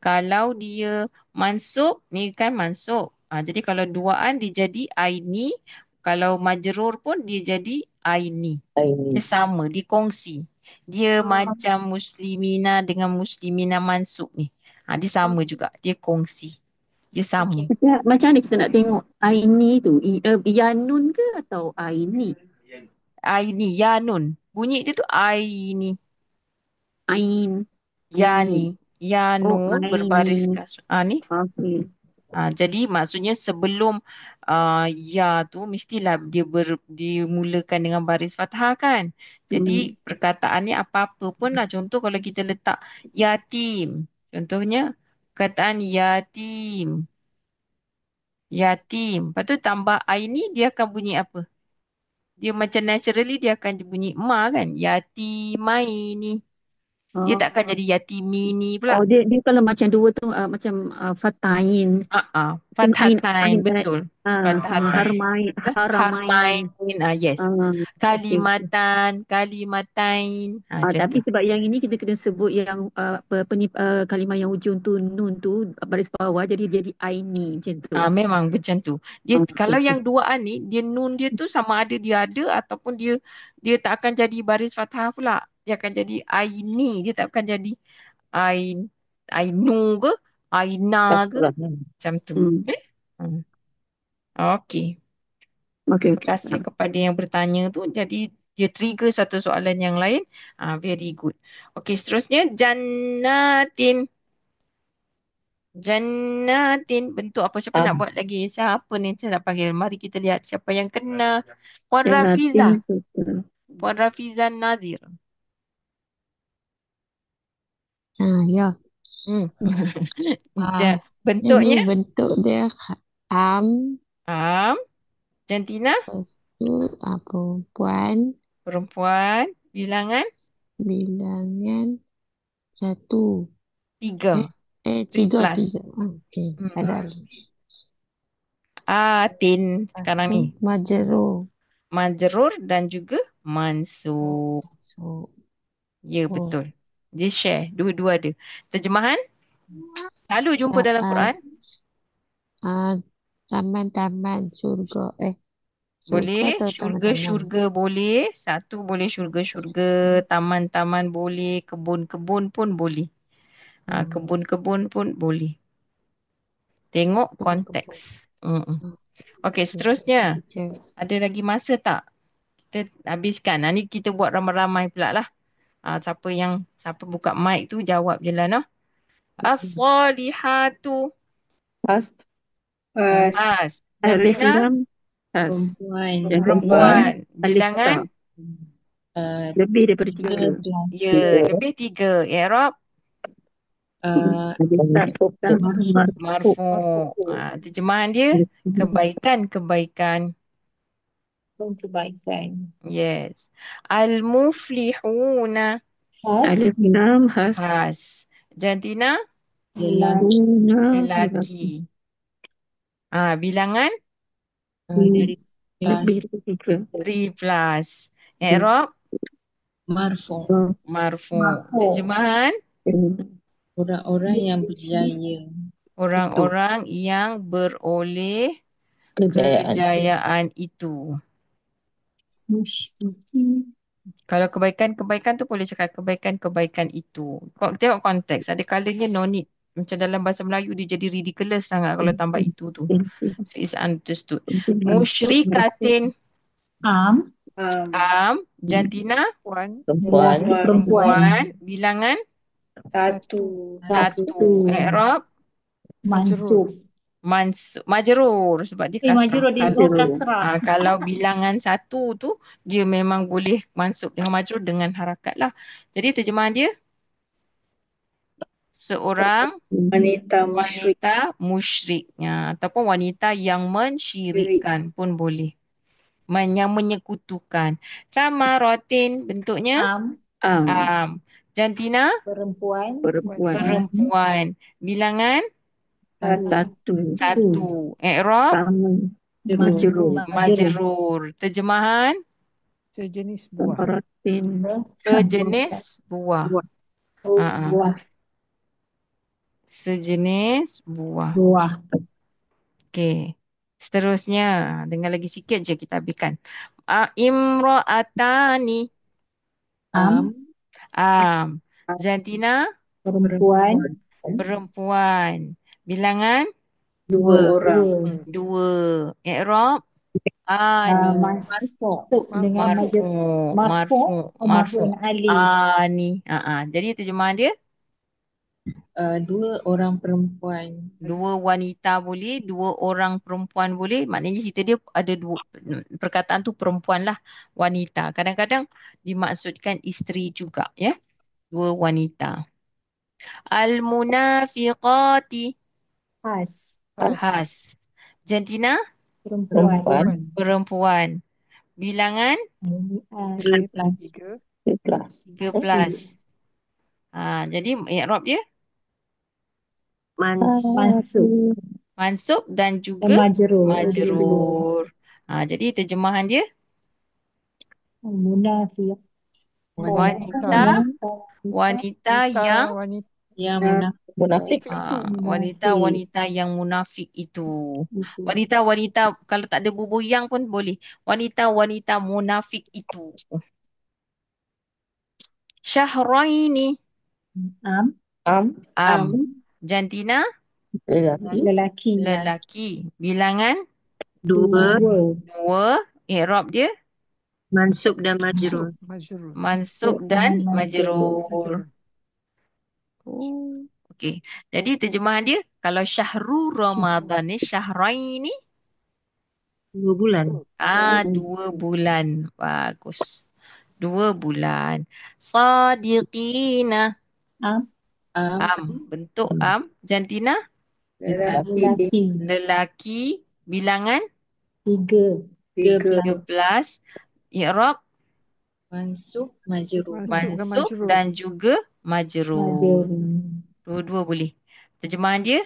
kalau dia mansub ni kan mansub. Jadi kalau duaan dia jadi ni, kalau majrur pun dia jadi ni. Dia sama, dia kongsi. Dia macam muslimina dengan muslimina mansub ni. Dia sama juga, dia kongsi. Dia sama. Macam mana kita nak tengok Aini tu? Yanun ke atau Aini? Aini, Yanun. Bunyi dia tu Aini. Ain. Yani. Yanun Aini. berbaris kasut. Ni. Okey. Jadi maksudnya sebelum ya tu mestilah dia dimulakan dengan baris fathah kan. Jadi perkataan ni apa-apa pun lah. Contoh kalau kita letak yatim. Contohnya perkataan yatim. Yatim. Lepas tu tambah aini dia akan bunyi apa? Dia macam naturally dia akan bunyi ma kan. Yatimaini. Dia takkan jadi yatimini pula. Dia kalau macam 2 tu macam fatain. Fathatain, betul. Harmain. Yes. Kalimatain. Tapi sebab yang ini kita kena sebut yang kalimah yang hujung tu nun tu baris bawah jadi aini macam tu. Memang macam tu. Dia kalau yang duaan ni dia nun dia tu sama ada dia ada ataupun dia tak akan jadi baris fathah pula. Dia akan jadi aini, dia tak akan jadi ainu ke aina ke macam tu. Okey. Terima kasih kepada yang bertanya tu. Jadi dia trigger satu soalan yang lain. Very good. Okey, seterusnya jannatin. Jannatin bentuk apa? Siapa nak buat lagi? Siapa ni saya nak panggil? Mari kita lihat siapa yang kena. Puan Rafiza. Puan Rafiza Nazir. Ya. Bentuknya? Ini bentuk dia am. Jantina? Perempuan. Perempuan. Bilangan? Bilangan 1. 3. 3. Okey. Ada. Atin sekarang ni. Majrur. Majrur dan juga mansub. Ya, betul. Dia share. Dua-dua ada. Terjemahan? Selalu jumpa dalam Quran. Taman-taman syurga. Boleh. Syurga-syurga boleh. 1 boleh syurga-syurga. Taman-taman boleh. Kebun-kebun pun boleh. Kebun-kebun pun boleh. Tengok konteks. Okey, seterusnya. Ada lagi masa tak? Kita habiskan. Ni kita buat ramai-ramai pula lah. Siapa buka mic tu jawab je lah. As-salihatu. Pas. Jantina? Has. Perempuan. Jantina Perempuan. alifta. Bilangan? Lebih daripada 3. Ya, lebih 3. I'rab? Alifta. Marfu. Terjemahan dia kebaikan-kebaikan. Kebaikan. Yes. Al-muflihuna. Alif lam has. Has. Jantina? Lelaki. Lelaki. Bilangan? Lebih daripada 3. 3 plus. I'rab? Marfu. Marfu. Terjemahan? Orang-orang yang berjaya. Orang-orang yang beroleh Kejayaan. kejayaan itu. Kalau kebaikan-kebaikan tu boleh cakap kebaikan-kebaikan itu. Kau tengok konteks. Ada kalanya no need. Macam dalam bahasa Melayu dia jadi ridiculous sangat kalau tambah itu tu. So it's understood. Musyrikatin. Am. Jantina? Perempuan. Bilangan? Satu. I'rab? Mansub. Majrur sebab dia kasrah. Majrur dia kasrah. Kalau bilangan 1 tu dia memang boleh mansub dengan majrur dengan harakat lah. Jadi terjemahan dia seorang Wanita musyrik. Ataupun wanita yang mensyirikkan pun boleh. Yang menyekutukan. Samaratin bentuknya am. Jantina? Perempuan. Bilangan? Satu. I'rab? Majrur. Terjemahan? Sejenis buah. Sejenis buah. Buah. Sejenis buah. Okey. Seterusnya, dengar lagi sikit je kita habiskan. Imra'atani. Jantina? Perempuan. Bilangan? Dua orang. I'rab? Mansub dengan Marfu. Ani. Jadi terjemahan dia? Dua orang perempuan. Dua wanita boleh, dua orang perempuan boleh. Maknanya cerita dia ada dua perkataan tu perempuan lah, wanita. Kadang-kadang dimaksudkan isteri juga, ya. Dua wanita. Al-munafiqati. Has. Jantina? Perempuan. Bilangan? 3 plus. Jadi i'rab dia? Mansub dan juga majrur. Jadi terjemahan dia? Wanita yang Munafik. wanita-wanita yang munafik itu. Wanita-wanita kalau tak ada bubuh yang pun boleh. Wanita-wanita munafik itu. Syahraini. Jantina? Lelaki. Bilangan? 2. I'rab dia? Mansub dan majrur. Mansub dan majrur. Okey. Jadi terjemahan dia kalau syahrul Ramadan ni syahraini 2 bulan. 2 bulan. Bagus. 2 bulan. Sadiqina. Bentuk Jantina? Lelaki. Bilangan? 3 plus. I'rab? Mansub, majrur. Mansub dan juga majrur. Dua-dua boleh. Terjemahan dia?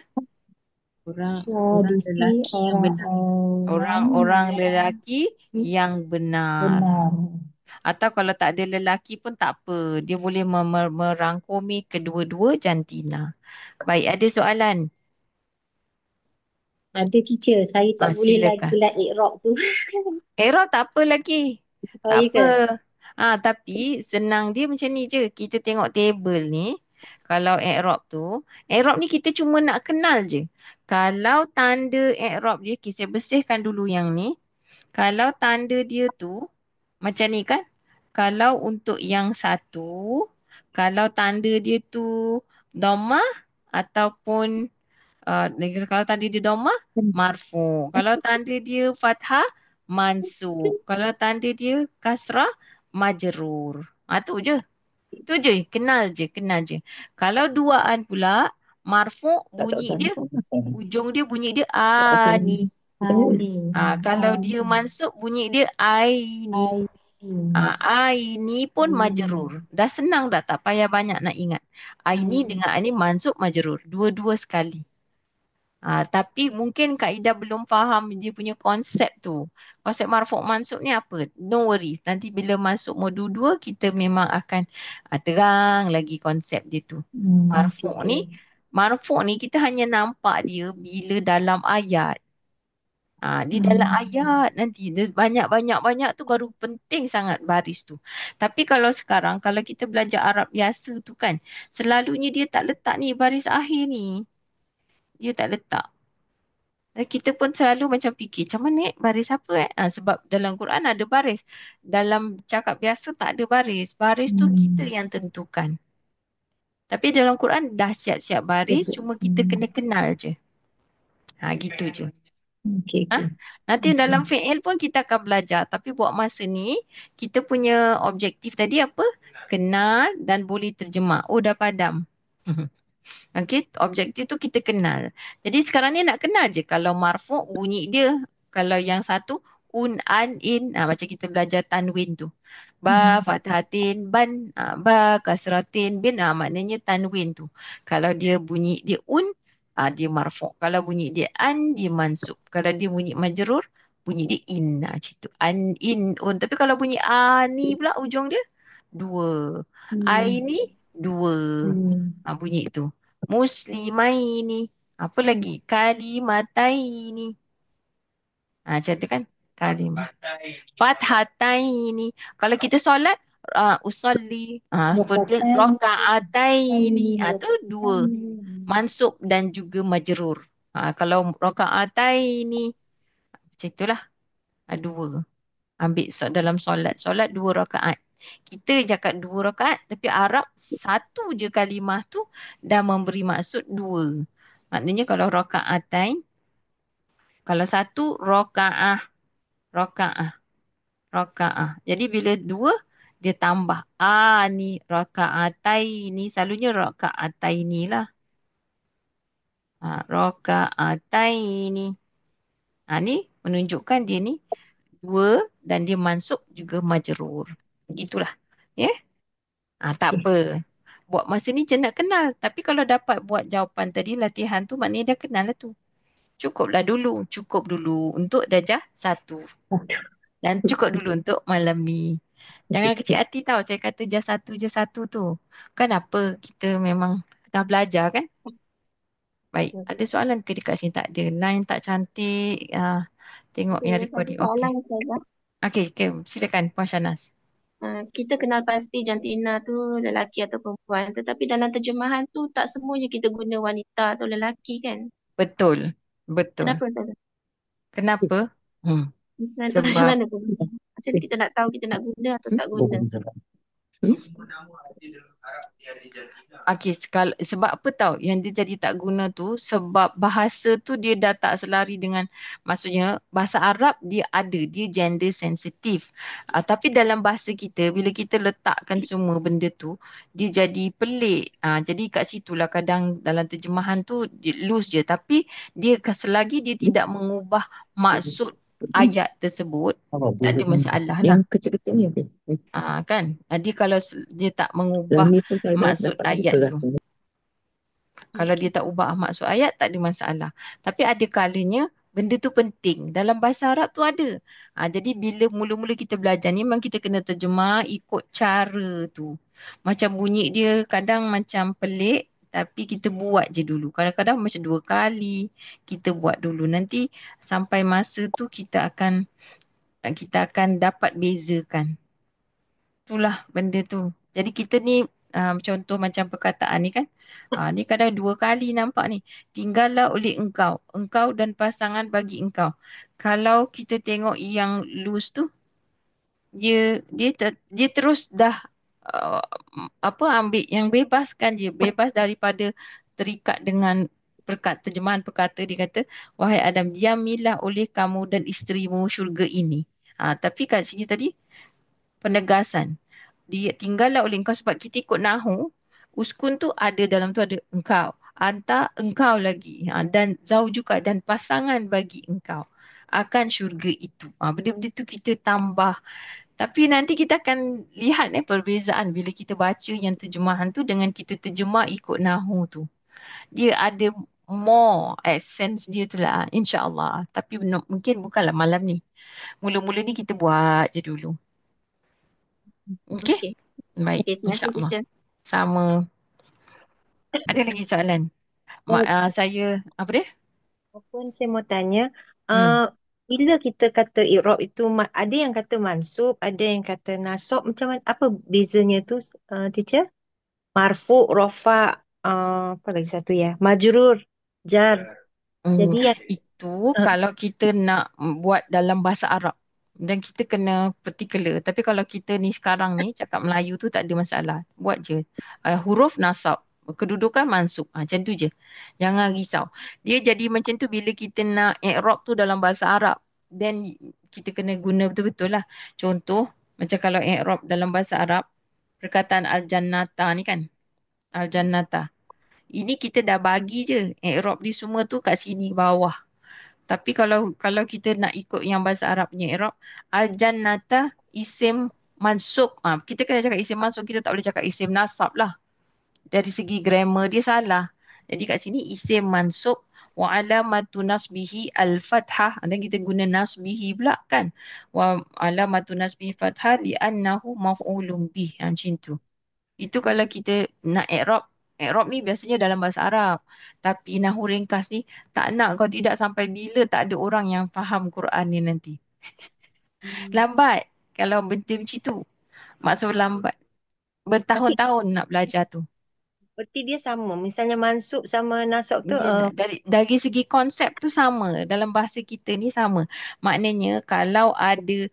Orang-orang lelaki yang benar. Atau kalau tak ada lelaki pun tak apa. Dia boleh merangkumi kedua-dua jantina. Baik, ada soalan? Ada teacher, saya tak boleh Silakan. lagi lah i'rab tu. I'rab tak apa lagi. Tak ya ke? apa. Tapi senang dia macam ni je. Kita tengok table ni. Kalau i'rab tu. I'rab ni kita cuma nak kenal je. Kalau tanda i'rab dia, saya bersihkan dulu yang ni. Kalau tanda dia tu, macam ni kan. Kalau untuk yang satu, kalau tanda dia tu dhammah ataupun kalau tanda dia dhammah, marfu. Kalau tanda dia fathah, mansub. Kalau tanda dia kasrah, majrur. Tu je. Tu je, kenal je. Kalau duaan pula, marfu' Tak tahu bunyi sana. dia, ujung dia bunyi dia Tak sana. ani. Kalau dia mansub bunyi dia aini. Aini pun majrur. Dah senang dah, tak payah banyak nak ingat. Aini dengan ani mansub majrur. Dua-dua sekali. Tapi mungkin Kak belum faham dia punya konsep tu. Konsep marfu' mansub ni apa? No worries. Nanti bila masuk modul 2 kita memang akan terang lagi konsep dia tu. Marfu' ni, kita hanya nampak dia bila dalam ayat. Di dalam ayat nanti dia banyak tu baru penting sangat baris tu. Tapi kalau sekarang kalau kita belajar Arab biasa tu kan, selalunya dia tak letak ni baris akhir ni. Dia tak letak. Dan kita pun selalu macam fikir, macam mana baris apa sebab dalam Quran ada baris. Dalam cakap biasa tak ada baris. Baris tu kita yang tentukan. Tapi dalam Quran dah siap-siap baris, cuma kita kena kenal je. Gitu je. Nanti dalam fi'il pun kita akan belajar. Tapi buat masa ni, kita punya objektif tadi apa? Kenal dan boleh terjemah. Oh, dah padam. Okey, objektif tu kita kenal. Jadi sekarang ni nak kenal je. Kalau marfu' bunyi dia. Kalau yang satu, an, in. Macam kita belajar tanwin tu. Ba, fathatin, ban, ba, kasratin, bin. Maknanya tanwin tu. Kalau dia bunyi dia dia marfu'. Kalau bunyi dia an, dia mansub. Kalau dia bunyi majrur, bunyi dia in. Macam tu. An, in, un. Tapi kalau bunyi ani pula ujung dia, dua. Aini, dua. Bunyi tu. Muslimaini. Apa lagi? Kalimataini. Macam tu kan? Kalimat. Fathataini. Kalau kita solat, usolli. Raka'ataini. Tu dua. Mansub dan juga majrur. Kalau raka'ataini. Macam itulah. Dua. Ambil dalam solat. Solat 2 rakaat. Kita cakap 2 rakaat tapi Arab satu je kalimah tu dah memberi maksud 2. Maknanya kalau rakaatain, kalau satu rakaah. Jadi bila 2 dia tambah ni rakaataini, selalunya rakaataini lah. Rakaataini. Ni menunjukkan dia ni 2 dan dia mansub juga majrur. Itulah. Ya. Tak apa. Buat masa ni je nak kenal. Tapi kalau dapat buat jawapan tadi, latihan tu maknanya dah kenal lah tu. Cukup dulu untuk darjah 1. Dan cukup dulu untuk malam ni. Jangan kecil hati tau saya kata je satu tu. Kan apa kita memang dah belajar kan? Baik, ada soalan ke dekat sini? Tak ada. Line tak cantik. Tengok yang recording. Okey, silakan Puan Shanas. Kita kenal pasti jantina tu lelaki atau perempuan. Tetapi dalam terjemahan tu tak semuanya kita guna wanita atau lelaki kan? Betul. Kenapa Ustazah? Kenapa? Macam mana tu? Macam mana kita nak tahu kita nak guna atau tak guna? Sebab apa tahu yang dia jadi tak guna tu, sebab bahasa tu dia dah tak selari dengan, maksudnya bahasa Arab dia gender sensitif. Tapi dalam bahasa kita bila kita letakkan semua benda tu dia jadi pelik. Jadi kat situlah kadang dalam terjemahan tu dia loose je, tapi dia selagi dia tidak mengubah maksud ayat tersebut tak ada masalah lah. Yang kecil-kecil ni kan. Jadi kalau dia tak mengubah maksud ayat tu. Kalau dia tak ubah maksud ayat tak ada masalah. Tapi ada kalanya benda tu penting. Dalam bahasa Arab tu ada. Jadi bila mula-mula kita belajar ni memang kita kena terjemah ikut cara tu. Macam bunyi dia kadang macam pelik tapi kita buat je dulu. Kadang-kadang macam 2 kali kita buat dulu. Nanti sampai masa tu kita akan dapat bezakan. Itulah benda tu. Jadi kita ni contoh macam perkataan ni kan. Ni kadang 2 kali nampak ni. Tinggallah oleh engkau. Engkau dan pasangan bagi engkau. Kalau kita tengok yang loose tu, dia terus dah ambil yang bebaskan je. Bebas daripada terikat dengan terjemahan perkata dia kata, wahai Adam, diamilah oleh kamu dan isterimu syurga ini. Tapi kat sini tadi penegasan. Dia tinggallah oleh engkau sebab kita ikut nahu. Uskun tu ada dalam tu ada engkau. Anta engkau lagi. Dan zaujuka dan pasangan bagi engkau akan syurga itu. Benda-benda tu kita tambah. Tapi nanti kita akan lihat perbezaan bila kita baca yang terjemahan tu dengan kita terjemah ikut nahu tu. Dia ada more essence dia tu lah, insya-Allah. Tapi mungkin bukanlah malam ni. Mula-mula ni kita buat je dulu. Okey? Okey. Baik, Okey, terima kasih insya-Allah. teacher. Sama. Ada lagi soalan? Saya apa dia? Apapun saya mau tanya, Hmm. bila kita kata i'rab itu ada yang kata mansub, ada yang kata nasab, macam mana, apa bezanya tu teacher? Marfu, rafa, apa lagi satu ya? Majrur, jar. Jadi yang Itu uh, kalau kita nak buat dalam bahasa Arab dan kita kena particular. Tapi kalau kita ni sekarang ni cakap Melayu tu tak ada masalah. Buat je. Huruf nasab, kedudukan mansub. Macam tu je. Jangan risau. Dia jadi macam tu bila kita nak i'rab tu dalam bahasa Arab. Then kita kena guna betul-betul lah. Contoh, macam kalau i'rab dalam bahasa Arab, perkataan al-jannata ni kan. Al-jannata. Ini kita dah bagi je. I'rab ni semua tu kat sini bawah. Tapi kalau kita nak ikut yang bahasa Arab punya i'rab, al-jannata isim mansub. Kita kena cakap isim mansub, kita tak boleh cakap isim nasab lah. Dari segi grammar dia salah. Jadi kat sini isim mansub wa alamatu nasbihi al-fathah. Dan kita guna nasbihi pula kan. Wa alamatu nasbihi fathah li'annahu maf'ulun bih. Macam tu. Itu kalau kita nak i'rab. I'rab ni biasanya dalam bahasa Arab. Tapi nahu ringkas ni tak nak kau tidak sampai bila tak ada orang yang faham Quran ni nanti. Lambat kalau benda macam tu. Maksud lambat. tapi Bertahun-tahun nak belajar tu. berarti dia sama. Misalnya mansub sama nasab tu Dari segi konsep tu sama. Dalam bahasa kita ni sama. Maknanya kalau ada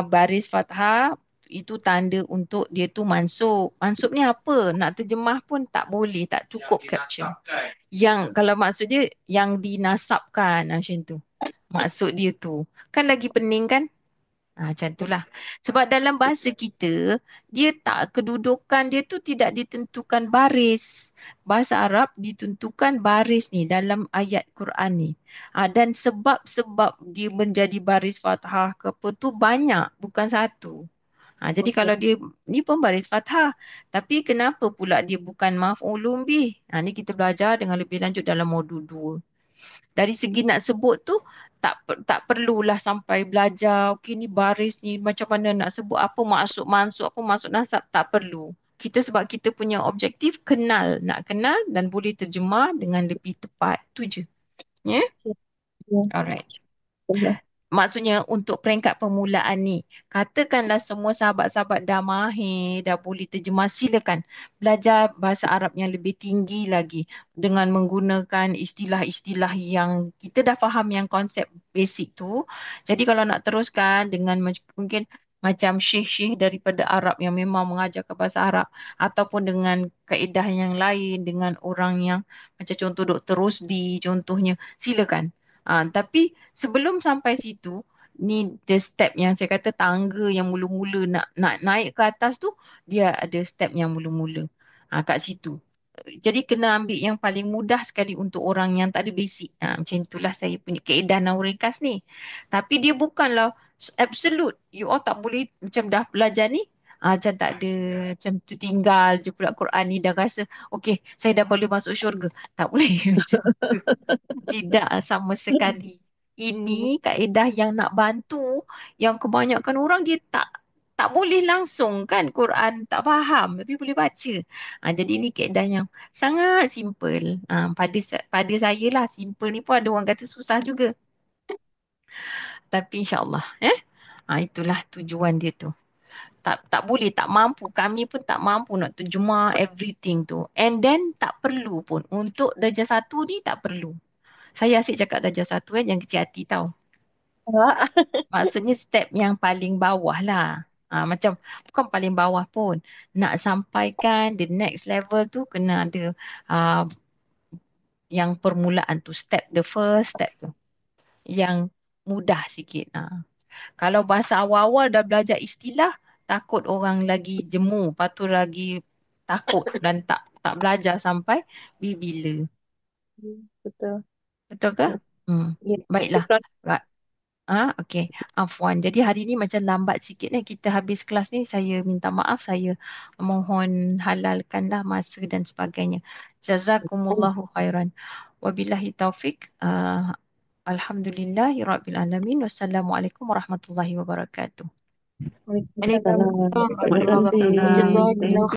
baris fathah, itu tanda untuk dia tu mansub. Mansub ni apa? Nak terjemah pun tak boleh, tak cukup caption. Yang kalau maksud dia yang dinasabkan macam tu. Maksud dia tu. Kan lagi pening kan? Macam itulah. Sebab dalam bahasa kita, dia tak, kedudukan dia tu tidak ditentukan baris. Bahasa Arab ditentukan baris ni dalam ayat Quran ni. Dan sebab-sebab dia menjadi baris fathah ke apa tu banyak, bukan satu. Jadi kalau dia, ni pun baris fathah. Tapi kenapa pula dia bukan maf'ulun bih? Ni kita belajar dengan lebih lanjut dalam modul 2. Dari segi nak sebut tu tak perlulah sampai belajar okey ni baris ni macam mana nak sebut apa maksud mansub apa maksud nasab, tak perlu. Kita sebab kita punya objektif nak kenal dan boleh terjemah dengan lebih tepat tu je. Ya? Yeah? Alright. Maksudnya untuk peringkat permulaan ni, katakanlah semua sahabat-sahabat dah mahir, dah boleh terjemah, silakan belajar bahasa Arab yang lebih tinggi lagi dengan menggunakan istilah-istilah yang kita dah faham yang konsep basic tu. Jadi kalau nak teruskan dengan mungkin macam syekh-syekh daripada Arab yang memang mengajarkan bahasa Arab ataupun dengan kaedah yang lain dengan orang yang macam contoh Dr. Rosdi contohnya, silakan. Tapi sebelum sampai situ, ni the step yang saya kata tangga yang mula-mula nak naik ke atas tu, dia ada step yang mula-mula kat situ. Jadi kena ambil yang paling mudah sekali untuk orang yang tak ada basic. Macam itulah saya punya kaedah nahu ringkas ni. Tapi dia bukanlah absolute. You all tak boleh macam dah belajar ni, macam tak ada, macam tu tinggal je pula Quran ni dah rasa, okey saya dah boleh masuk syurga. Tak boleh macam tu. Tidak sama sekali. Ini kaedah yang nak bantu, yang kebanyakan orang dia tak boleh langsung kan Quran tak faham tapi boleh baca. Jadi ini kaedah yang sangat simple. Pada saya lah simple ni pun ada orang kata susah juga. Tapi insya-Allah itulah tujuan dia tu. Tak boleh, tak mampu. Kami pun tak mampu nak terjemah everything tu. And then tak perlu pun. Untuk darjah 1 ni tak perlu. Saya asyik cakap darjah 1 kan, yang kecil hati tau. Maksudnya step yang paling bawah lah. Macam bukan paling bawah pun. Nak sampaikan the next level tu kena ada yang permulaan tu, the first step tu. Yang mudah sikit. Kalau bahasa awal-awal dah belajar istilah, takut orang lagi jemu, lepas tu lagi takut dan tak belajar sampai bila. Betul. Betul ke? Ya, Baiklah. syukran. Okey. Afwan. Jadi hari ni macam lambat sikit kita habis kelas ni. Saya minta maaf. Saya mohon halalkanlah masa dan sebagainya. Jazakumullahu khairan. Wabillahi taufik. Alhamdulillahi alamin. Wassalamualaikum warahmatullahi wabarakatuh. Waalaikumsalam. Terima Terima kasih. kasih. Jazakallah